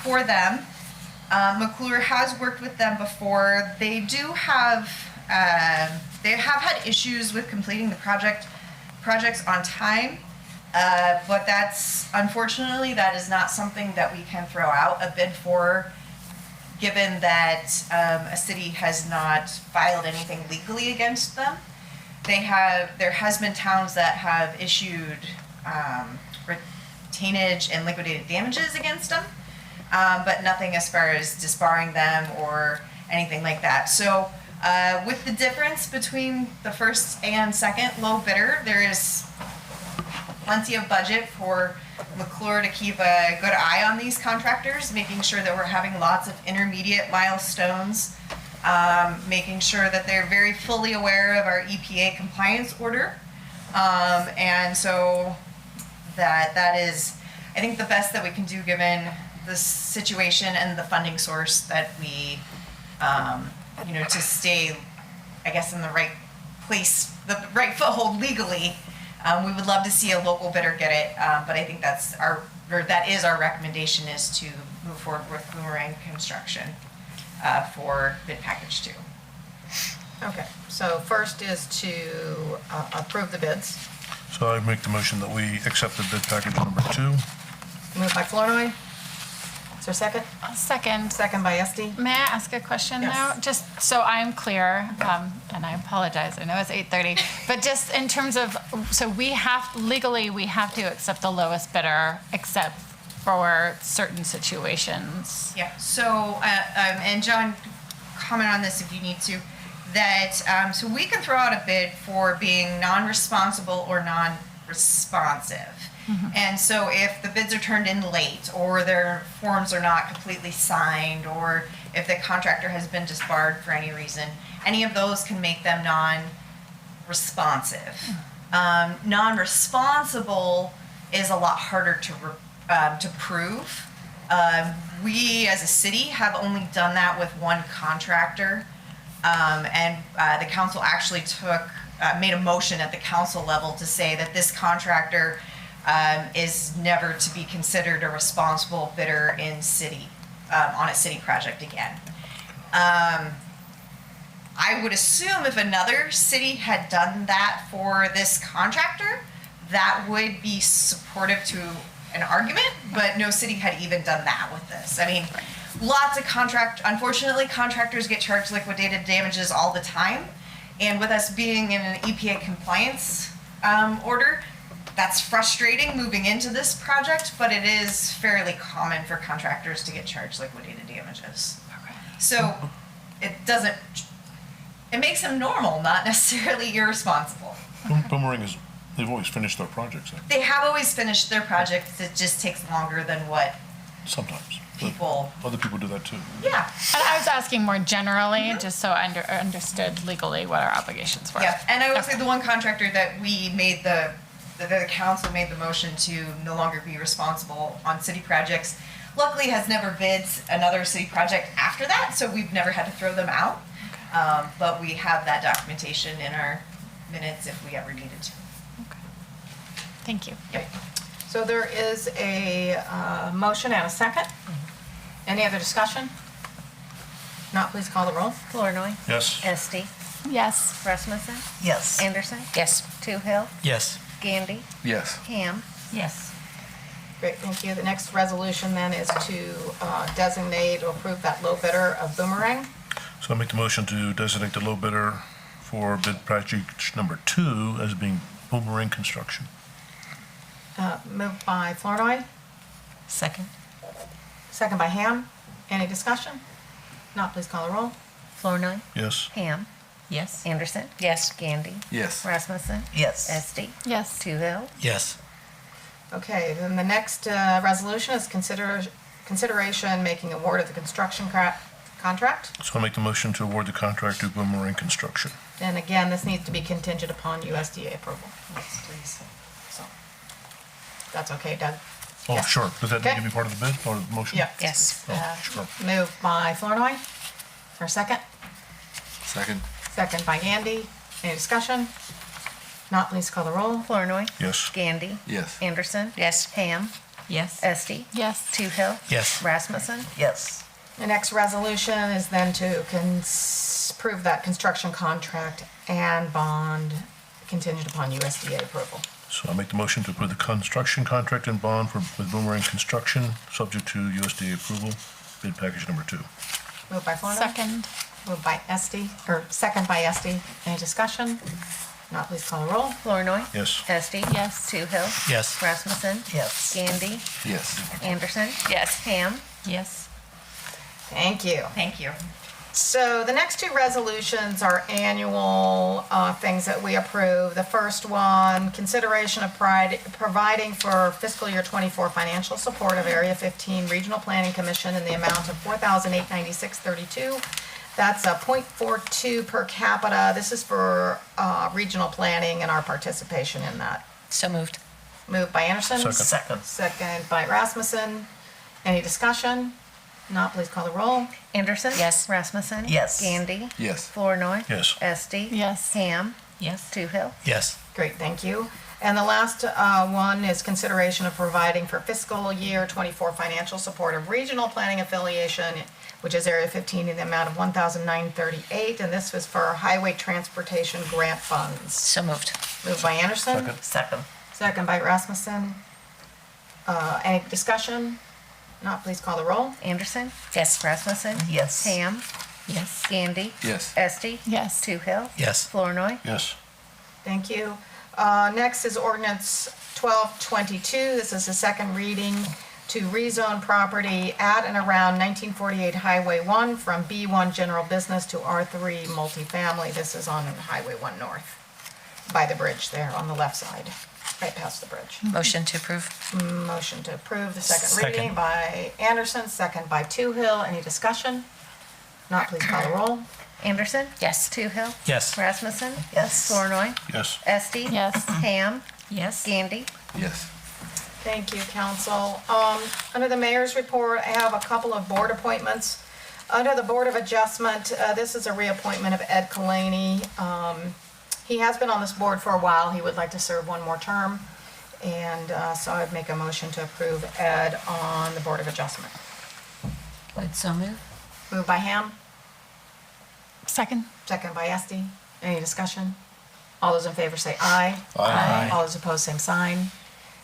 for them. McClure has worked with them before. They do have had issues with completing the projects on time, but unfortunately that is not something that we can throw out a bid for, given that a city has not filed anything legally against them. There has been towns that have issued retainage and liquidated damages against them, but nothing as far as disbarring them or anything like that. So with the difference between the first and second low bidder, there is plenty of budget for McClure to keep a good eye on these contractors, making sure that we're having lots of intermediate milestones, making sure that they're very fully aware of our EPA compliance order, And so that is, I think, the best that we can do given the situation and the funding source that we, to stay, I guess, in the right place, the right foothold legally. We would love to see a local bidder get it, but I think that is our recommendation, is to move forward with Boomerang Construction for bid package 2. Okay, so first is to approve the bids. So I make the motion that we accept the bid package number 2. Moved by Flournoy. Is there a second? Second. Second by Esty. May I ask a question Yes. now? Just so I'm clear, and I apologize, I know it's 8:30, but just in terms of, so legally, we have to accept the lowest bidder except for certain situations. Yeah, so, and John, comment on this if you need to, that, so we can throw out a bid for being non-responsible or non-responsive. And so if the bids are turned in late, or their forms are not completely signed, or if the contractor has been disbarred for any reason, any of those can make them non-responsive. Non-responsible is a lot harder to prove. We as a city have only done that with one contractor, and the council actually made a motion at the council level to say that this contractor is never to be considered a responsible bidder in city, on a city project again. I would assume if another city had done that for this contractor, that would be supportive to an argument, but no city had even done that with this. I mean, lots of unfortunately, contractors get charged liquidated damages all the time. And with us being in an EPA compliance order, that's frustrating moving into this project, but it is fairly common for contractors to get charged liquidated damages. So it makes them normal, not necessarily irresponsible. Boomerang they've always finished their projects. They have always finished their projects. It just takes longer than what Sometimes. people. Other people do that too. Yeah. And I was asking more generally, just so I understood legally what our obligations were. Yeah, and I will say the one contractor that we made the council made the motion to no longer be responsible on city projects, luckily has never bid another city project after that, so we've never had to throw them out. But we have that documentation in our minutes if we ever needed to. Thank you. Yep. So there is a motion and a second. Any other discussion? Not, please call the roll. Flournoy. Yes. Esty. Yes. Rasmussen. Yes. Anderson. Yes. Toohill. Yes. Gandy. Yes. Ham. Yes. Great, thank you. The next resolution then is to designate or approve that low bidder of Boomerang. So I make the motion to designate the low bidder for bid package number 2 as being Boomerang Construction. Moved by Flournoy, Second. second by Ham. Any discussion? Not, please call the roll. Flournoy. Yes. Ham. Yes. Anderson. Yes. Gandy. Yes. Rasmussen. Yes. Esty. Yes. Toohill. Yes. Okay, then the next resolution is consideration making award of the construction contract. So I make the motion to award the contract to Boomerang Construction. And again, this needs to be contingent upon USDA approval. Yes, please. So, that's okay, Doug? Oh, Yes. sure. Does that need Okay. to be part of the bid or the motion? Yeah. Yes. Oh, sure. Moved by Flournoy. For a second. Second. Second by Gandy. Any discussion? Not, please call the roll. Flournoy. Yes. Gandy. Yes. Anderson. Yes. Ham. Yes. Esty. Yes. Toohill. Yes. Rasmussen. Yes. The next resolution is then to approve that construction contract and bond contingent upon USDA approval. So I make the motion to approve the construction contract and bond with Boomerang Construction, subject to USDA approval, bid package number 2. Moved by Flournoy. Second. Moved by Esty, or second by Esty. Any discussion? Not, please call the roll. Flournoy. Yes. Esty. Yes. Toohill. Yes. Rasmussen. Yes. Gandy. Yes. Anderson. Yes. Ham. Yes. Thank you. Thank you. So the next two resolutions are annual things that we approve. The first one, consideration of providing for fiscal year '24 financial support of Area 15 Regional Planning Commission in the amount of $4,896.32 That's a .42 per capita. This is for regional planning and our participation in that. So moved. Moved by Anderson. Second. Second by Rasmussen. Any discussion? Not, please call the roll. Anderson? Yes. Rasmussen? Yes. Gandy? Yes. Flournoy? Yes. Esti? Yes. Ham? Yes. Toohill? Yes. Great, thank you. And the last one is consideration of providing for fiscal year '24 financial support of regional planning affiliation, which is Area 15, in the amount of $1,938, and this was for highway transportation grant funds. So moved. Moved by Anderson. Second. Second. Second by Rasmussen. Any discussion? Not, please call the roll. Anderson? Yes. Rasmussen? Yes. Ham? Yes. Gandy? Yes. Esti? Yes. Toohill? Yes. Flournoy? Yes. Thank you. Next is ordinance 1222. This is the second reading to rezone property at and around 1948 Highway 1 from B1 General Business to R3 Multifamily. This is on Highway 1 North, by the bridge there on the left side, right past the bridge. Motion to approve. Motion to approve the second Second. reading by Anderson, second by Toohill. Any discussion? Not, please call the roll. Anderson? Yes. Toohill? Yes. Rasmussen? Yes. Flournoy? Yes. Esti? Yes. Ham? Yes. Gandy? Yes. Thank you, council. Under the mayor's report, I have a couple of board appointments. Under the Board of Adjustment, this is a reappointment of Ed Kalani. He has been on this board for a while. He would like to serve one more term. And so I'd make a motion to approve Ed on the Board of Adjustment. Would so move? Moved by Ham, Second. second by Esti. Any discussion? All those in favor say aye. Aye. All those opposed, same sign.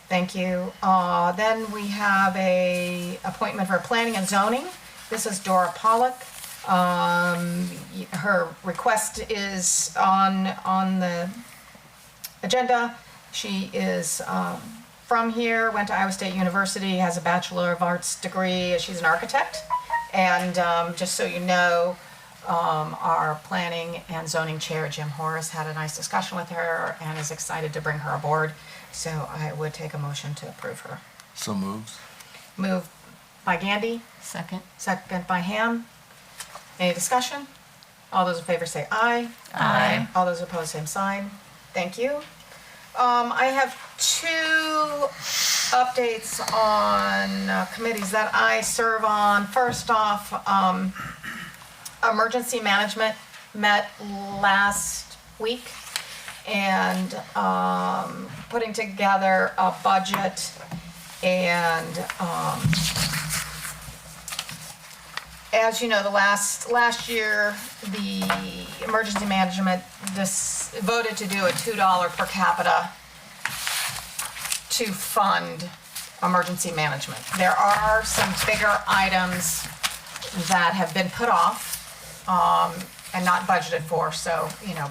Thank you. Then we have a appointment for planning and zoning. This is Dora Pollock. Her request is on the agenda. She is from here, went to Iowa State University, has a Bachelor of Arts degree. She's an architect. And just so you know, our planning and zoning chair, Jim Horace, had a nice discussion with her and is excited to bring her aboard. So I would take a motion to approve her. So moves. Moved by Gandy, Second. second by Ham. Any discussion? All those in favor say aye. Aye. All those opposed, same sign. Thank you. I have two updates on committees that I serve on. First off, Emergency Management met last week and putting together a budget, and as you know, the last year, the Emergency Management voted to do a $2 per capita to fund emergency management. There are some bigger items that have been put off and not budgeted for, so, you know,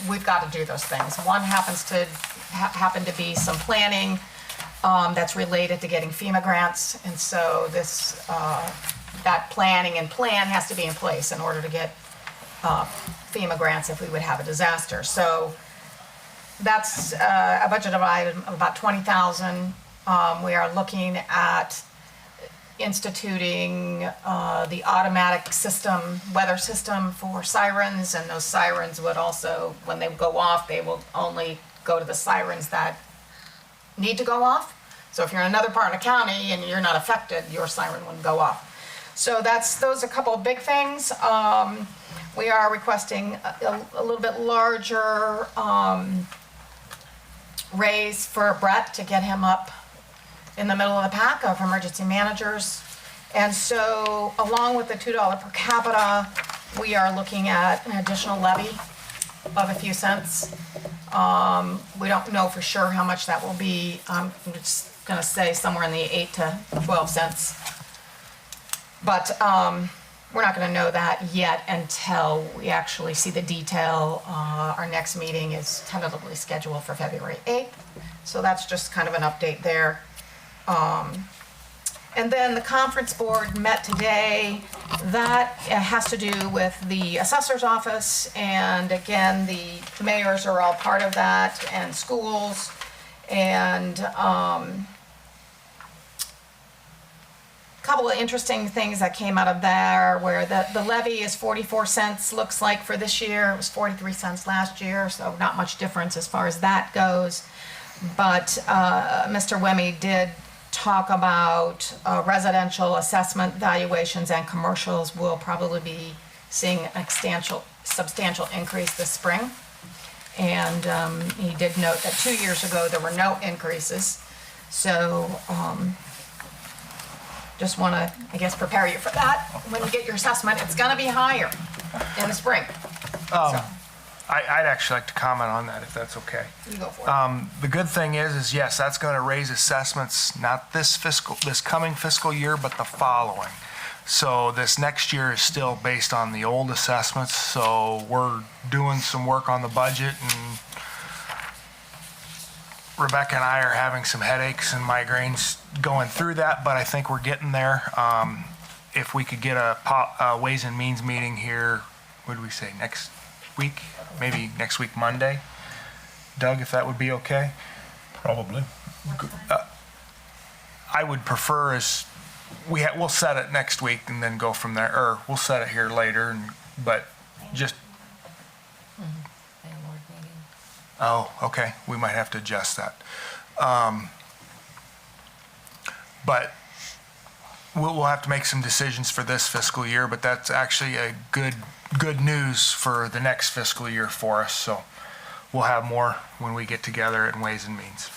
we've got to do those things. One happens to happen to be some planning that's related to getting FEMA grants, and so this that planning and plan has to be in place in order to get FEMA grants if we would have a disaster. So that's a budget of item of about $20,000. We are looking at instituting the automatic system, weather system for sirens, and those sirens would also, when they go off, they will only go to the sirens that need to go off. So if you're in another part of the county and you're not affected, your siren wouldn't go off. So those are a couple of big things. We are requesting a little bit larger raise for Brett to get him up in the middle of the pack of emergency managers. And so along with the $2 per capita, we are looking at an additional levy of a few cents. We don't know for sure how much that will be. I'm just gonna say somewhere in the 8 to 12 cents. But we're not gonna know that yet until we actually see the detail. Our next meeting is tentatively scheduled for February 8th. So that's just kind of an update there. And then the conference board met today. That has to do with the assessor's office, and again, the mayors are all part of that, and schools, and couple of interesting things that came out of there, where the levy is 44 cents, looks like, for this year. It was 43 cents last year, so not much difference as far as that goes. But Mr. Wemme did talk about residential assessment valuations, and commercials will probably be seeing a substantial increase this spring. And he did note that 2 years ago there were no increases. So just want to, I guess, prepare you for that. When you get your assessment, it's going to be higher in the spring. So I'd actually like to comment on that, if that's okay. you go for it. The good thing is yes, that's going to raise assessments, not this coming fiscal year, but the following. So this next year is still based on the old assessments. So we're doing some work on the budget, and Rebecca and I are having some headaches and migraines going through that, but I think we're getting there. If we could get a Ways and Means meeting here, what do we say, next week? Maybe next week, Monday? Doug, if that would be okay? Probably. I would prefer is, we'll set it next week and then go from there, or we'll set it here later, but just, Landlord meeting. oh, okay, we might have to adjust that. But we'll have to make some decisions for this fiscal year, but that's actually a good news for the next fiscal year for us. So we'll have more when we get together at Ways and Means.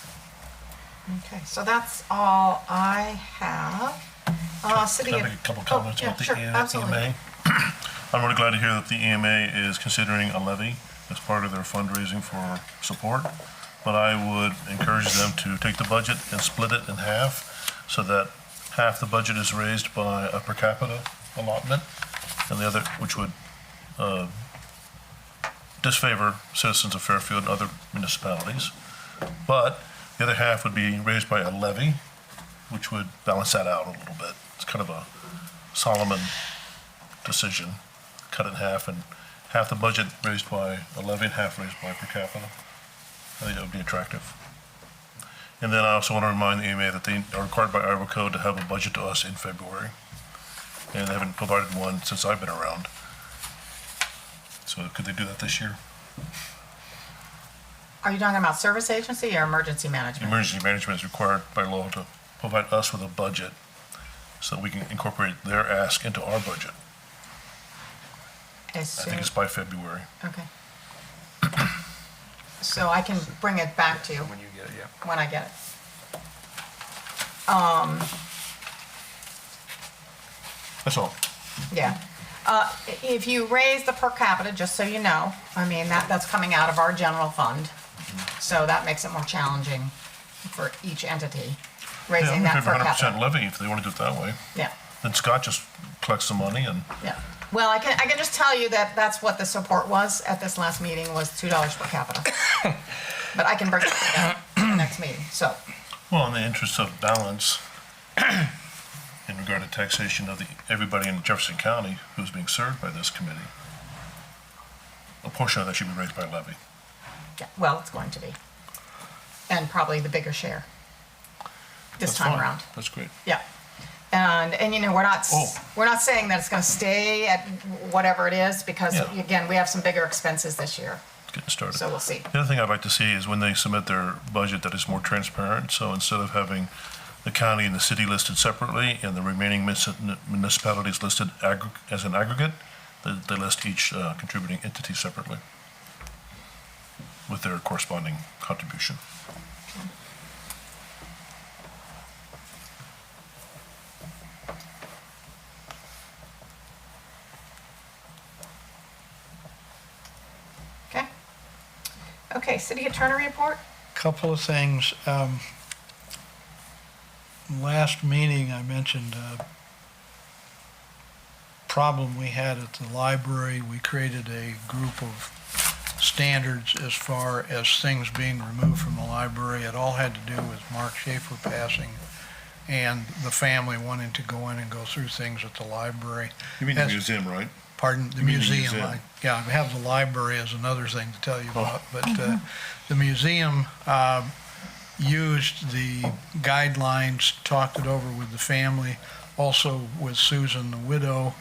Okay, so that's all I have. City Can I of- make a couple Oh, comments yeah, about the sure, absolutely. EMA? I'm really glad to hear that the EMA is considering a levy as part of their fundraising for support. But I would encourage them to take the budget and split it in half, so that half the budget is raised by a per capita allotment, and the other, which would disfavor citizens of Fairfield and other municipalities. But the other half would be raised by a levy, which would balance that out a little bit. It's kind of a Solomon decision, cut it in half, and half the budget raised by a levy and half raised by per capita. I think that would be attractive. And then I also want to remind the EMA that they are required by Iowa Code to have a budget to us in February. And they haven't provided one since I've been around. So could they do that this year? Are you talking about service agency or emergency management? Emergency management is required by law to provide us with a budget so that we can incorporate their ask into our budget. I think it's by February. Okay. So I can bring it back to you When you get it, yeah. when I get it. That's all. Yeah. If you raise the per capita, just so you know, I mean, that's coming out of our general fund. So that makes it more challenging for each entity, Yeah, raising I'm that in favor per of 100% capita. levy if they want to do it that way. Yeah, Then Scott just collects the money and yeah. Well, I can just tell you that that's what the support was at this last meeting, was $2 per capita. But I can break it down in the next meeting, so. well, in the interest of balance, in regard to taxation of everybody in Jefferson County who's being served by this committee, a portion of that should be raised by levy. Yeah, well, it's going to be. And probably the bigger share this That's time fine. around. That's great. Yeah. And you know, we're not Oh. saying that it's going to stay at whatever it is, because Yeah. again, we have some bigger expenses this year. It's getting started. So we'll see. The other thing I'd like to see is when they submit their budget, that it's more transparent. So instead of having the county and the city listed separately and the remaining municipalities listed as an aggregate, they list each contributing entity separately with their corresponding contribution. Okay. Okay, city attorney report? Couple of things. Last meeting, I mentioned a problem we had at the library. We created a group of standards as far as things being removed from the library. It all had to do with Mark Schaefer passing and the family wanting to go in and go through things at the library. You mean the As- museum, right? Pardon, the You mean the museum. museum? Yeah, I have the library as another thing to tell you about, but Mm-hmm. the museum used the guidelines, talked it over with the family. also with Susan, the widow.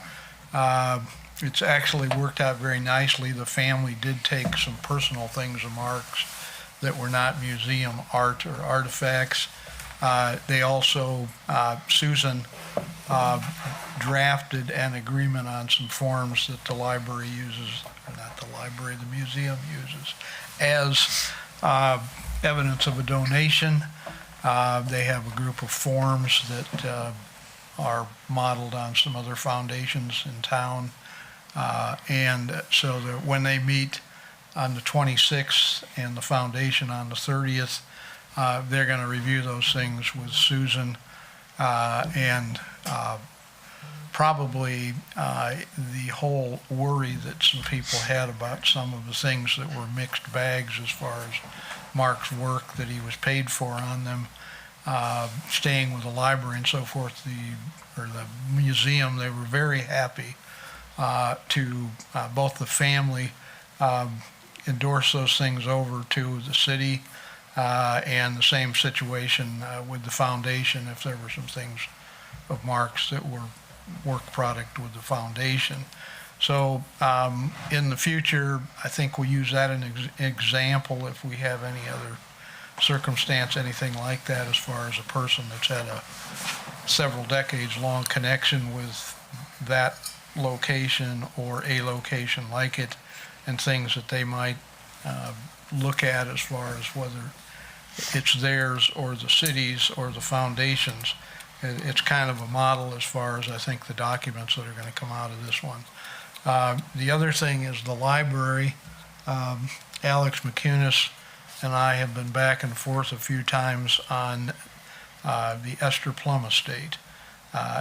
It's actually worked out very nicely. The family did take some personal things of Mark's that were not museum art or artifacts. They also, Susan drafted an agreement on some forms that the library uses, or not the library, the museum uses, as evidence of a donation. They have a group of forms that are modeled on some other foundations in town. And so that when they meet on the 26th and the foundation on the 30th, they're going to review those things with Susan and probably the whole worry that some people had about some of the things that were mixed bags as far as Mark's work that he was paid for on them, staying with the library and so forth, the museum. They were very happy to both the family endorse those things over to the city, and the same situation with the foundation if there were some things of Mark's that were work product with the foundation. So in the future, I think we use that as an example if we have any other circumstance, anything like that, as far as a person that's had a several decades long connection with that location or a location like it, and things that they might look at as far as whether it's theirs or the city's or the foundation's. It's kind of a model as far as I think the documents that are going to come out of this one. The other thing is the library. Alex McCunis and I have been back and forth a few times on the Esther Plum estate,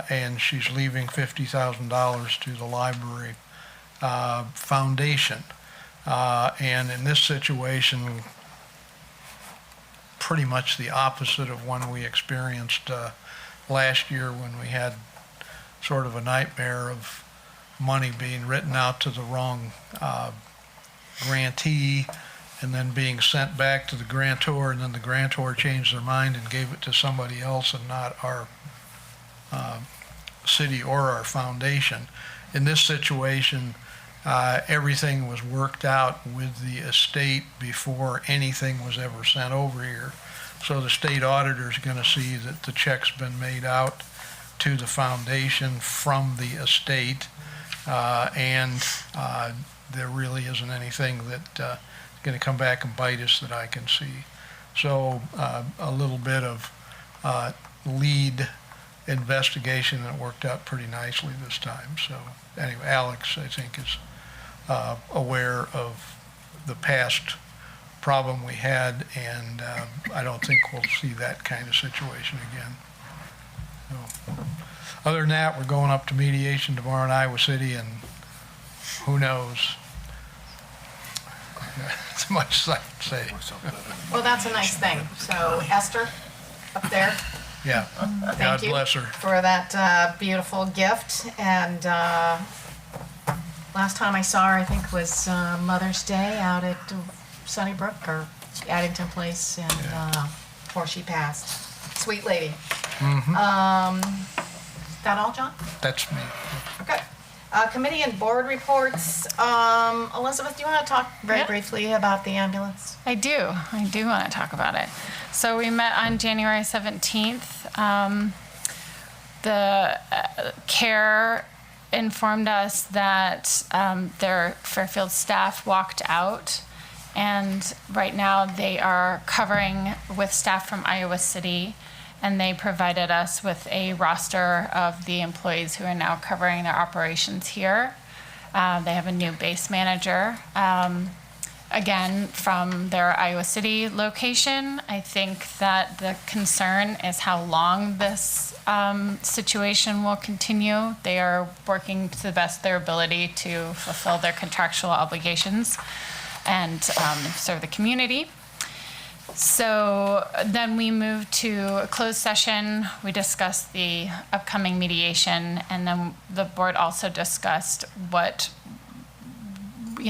and she's leaving $50,000 to the library foundation. And in this situation, pretty much the opposite of one we experienced last year when we had sort of a nightmare of money being written out to the wrong grantee and then being sent back to the grantor, and then the grantor changed their mind and gave it to somebody else and not our city or our foundation. In this situation, everything was worked out with the estate before anything was ever sent over here. So the state auditor is going to see that the check's been made out to the foundation from the estate, and there really isn't anything that going to come back and bite us that I can see. So a little bit of lead investigation that worked out pretty nicely this time. So anyway, Alex, I think, is aware of the past problem we had, and I don't think we'll see that kind of situation again. So, other than that, we're going up to mediation tomorrow in Iowa City, and who knows? As much as I can say. Well, that's a nice thing. So Esther, up there, Yeah. thank God you bless her. for that beautiful gift. And last time I saw her, I think, was Mother's Day out at Sunnybrook or Addington Place, and before she passed. Sweet lady. That all, John? That's me. Okay. Committee and board reports. Elizabeth, do you want to talk very briefly about the ambulance? I do want to talk about it. So we met on January 17th. The CARE informed us that their Fairfield staff walked out, and right now they are covering with staff from Iowa City, and they provided us with a roster of the employees who are now covering their operations here. They have a new base manager, again, from their Iowa City location. I think that the concern is how long this situation will continue. They are working to the best of their ability to fulfill their contractual obligations and serve the community. So then we moved to a closed session. We discussed the upcoming mediation, and then the board also discussed what,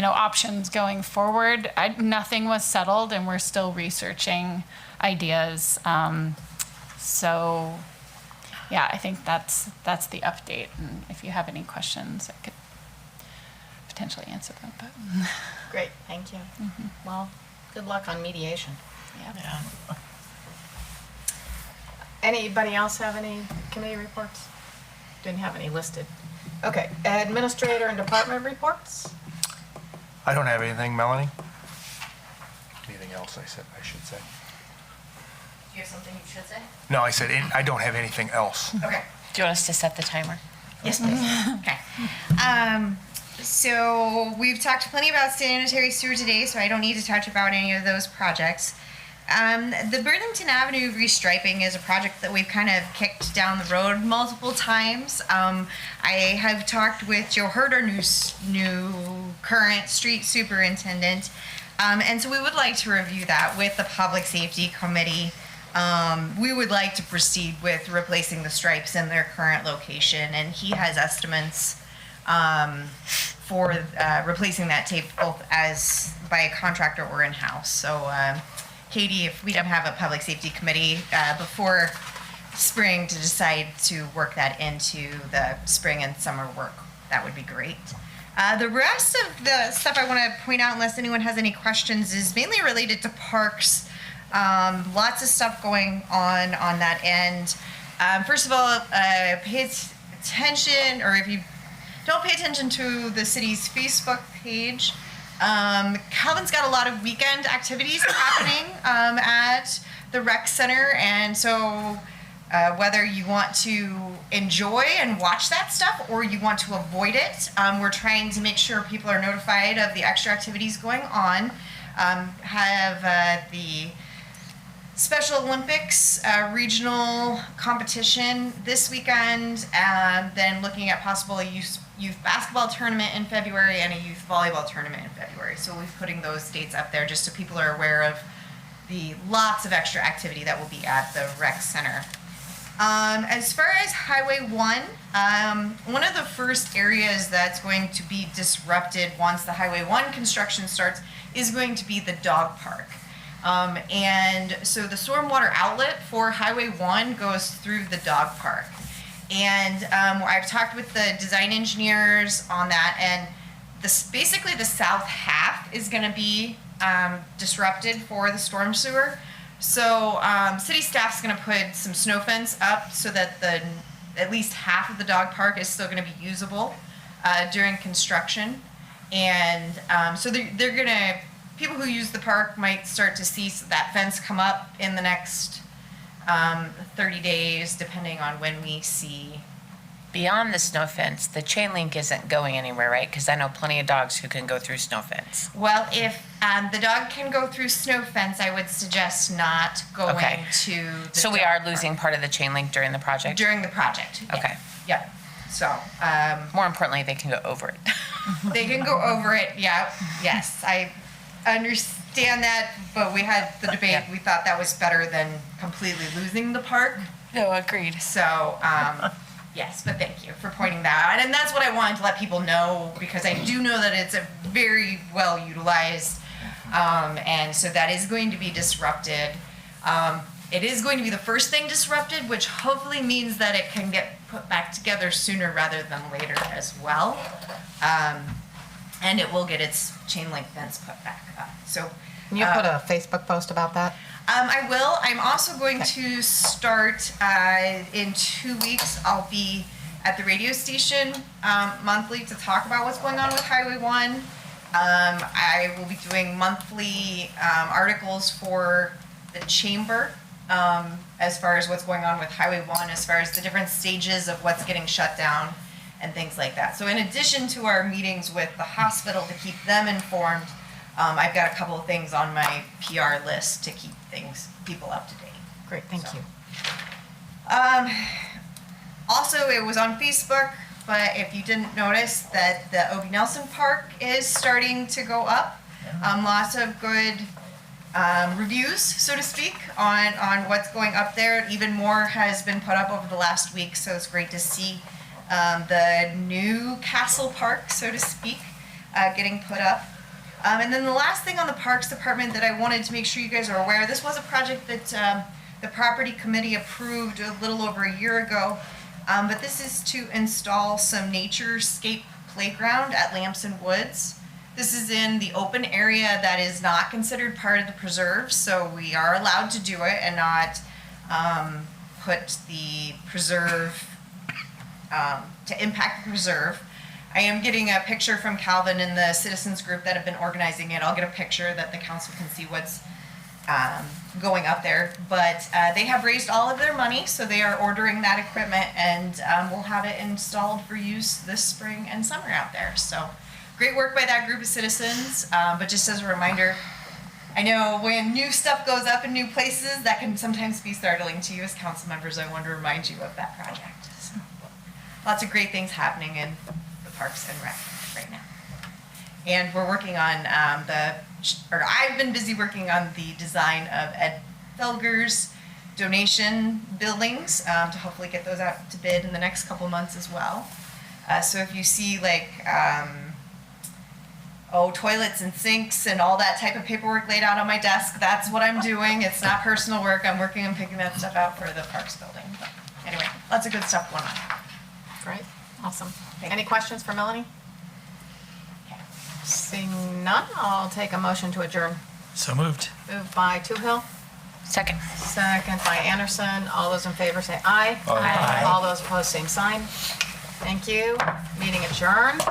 options going forward. Nothing was settled, and we're still researching ideas. So yeah, I think that's the update. And if you have any questions, I could potentially answer them. But Great, thank you. Well, good luck on mediation. yeah. Anybody else have any committee reports? Didn't have any listed. Okay, administrator and department reports? I don't have anything, Melanie. Anything else I should say? Do you have something you should say? No, I said, I don't have anything else. Okay. Do you want us to set the timer? Yes, please. Okay. So we've talked plenty about sanitary sewer today, so I don't need to touch about any of those projects. The Burlington Avenue restriping is a project that we've kind of kicked down the road multiple times. I have talked with Joe Hurd, our new current street superintendent, and so we would like to review that with the Public Safety Committee. We would like to proceed with replacing the stripes in their current location, and he has estimates for replacing that tape both as by a contractor or in-house. So, Katie, if we can have a Public Safety Committee before spring to decide to work that into the spring and summer work, that would be great. The rest of the stuff I want to point out, unless anyone has any questions, is mainly related to parks. Lots of stuff going on that end. First of all, pay attention, or if you don't pay attention to the city's Facebook page, Calvin's got a lot of weekend activities happening at the rec center, and so whether you want to enjoy and watch that stuff or you want to avoid it, we're trying to make sure people are notified of the extra activities going on. Have the Special Olympics regional competition this weekend, and then looking at possible youth basketball tournament in February and a youth volleyball tournament in February. So we're putting those dates up there just so people are aware of the lots of extra activity that will be at the rec center. As far as Highway 1, one of the first areas that's going to be disrupted once the Highway 1 construction starts is going to be the dog park. And so the stormwater outlet for Highway 1 goes through the dog park. And I've talked with the design engineers on that, and basically the south half is going to be disrupted for the storm sewer. So city staff's going to put some snow fence up so that at least half of the dog park is still going to be usable during construction. And so they're going to, people who use the park might start to see that fence come up in the next 30 days, depending on when we see. Beyond the snow fence, the chain link isn't going anywhere, right? Because I know plenty of dogs who can go through snow fence. Well, if the dog can go through snow fence, I would suggest not going Okay. to the So we dog are park. losing part of the chain link during the project? During the project. Yeah. Okay. Yep. So, More importantly, they can go over it. they can go over it, yeah, yes, I understand that, but we had the debate, Yeah. we thought that was better than completely losing the park. No, agreed. So, yes, but thank you for pointing that out. And that's what I wanted to let people know, because I do know that it's a very well utilized, and so that is going to be disrupted. It is going to be the first thing disrupted, which hopefully means that it can get put back together sooner rather than later as well. And it will get its chain link fence put back up. So, Can you put a Facebook post about that? I will. I'm also going to start in 2 weeks. I'll be at the radio station monthly to talk about what's going on with Highway 1. I will be doing monthly articles for the chamber as far as what's going on with Highway 1, as far as the different stages of what's getting shut down and things like that. So in addition to our meetings with the hospital to keep them informed, I've got a couple of things on my PR list to keep people up to date. Great, thank you. Also, it was on Facebook, but if you didn't notice that the O.B. Nelson Park is starting to go up. Lots of good reviews, so to speak, on what's going up there. Even more has been put up over the last week, so it's great to see the new Castle Park, so to speak, getting put up. And then the last thing on the Parks Department that I wanted to make sure you guys are aware, this was a project that the property committee approved a little over a year ago. But this is to install some naturescape playground at Lamson Woods. This is in the open area that is not considered part of the preserve, so we are allowed to do it and not put the preserve, to impact the preserve. I am getting a picture from Calvin and the citizens group that have been organizing it. I'll get a picture that the council can see what's going up there. But they have raised all of their money, so they are ordering that equipment, and we'll have it installed for use this spring and summer out there. So great work by that group of citizens. But just as a reminder, I know when new stuff goes up in new places, that can sometimes be startling to you as council members. I want to remind you of that project. So, lots of great things happening in the Parks and Rec right now. And we're working on I've been busy working on the design of Ed Felger's donation buildings to hopefully get those out to bid in the next couple months as well. So if you see like, toilets and sinks and all that type of paperwork laid out on my desk, that's what I'm doing. It's not personal work. I'm working on picking that stuff out for the Parks building. But anyway, lots of good stuff going on. Great, awesome. Any questions for Melanie? Seeing none, I'll take a motion to adjourn. So moved. Moved by Toohill, Second. second by Anderson. All those in favor say aye. Aye. All those opposed, same sign. Thank you. Meeting adjourned.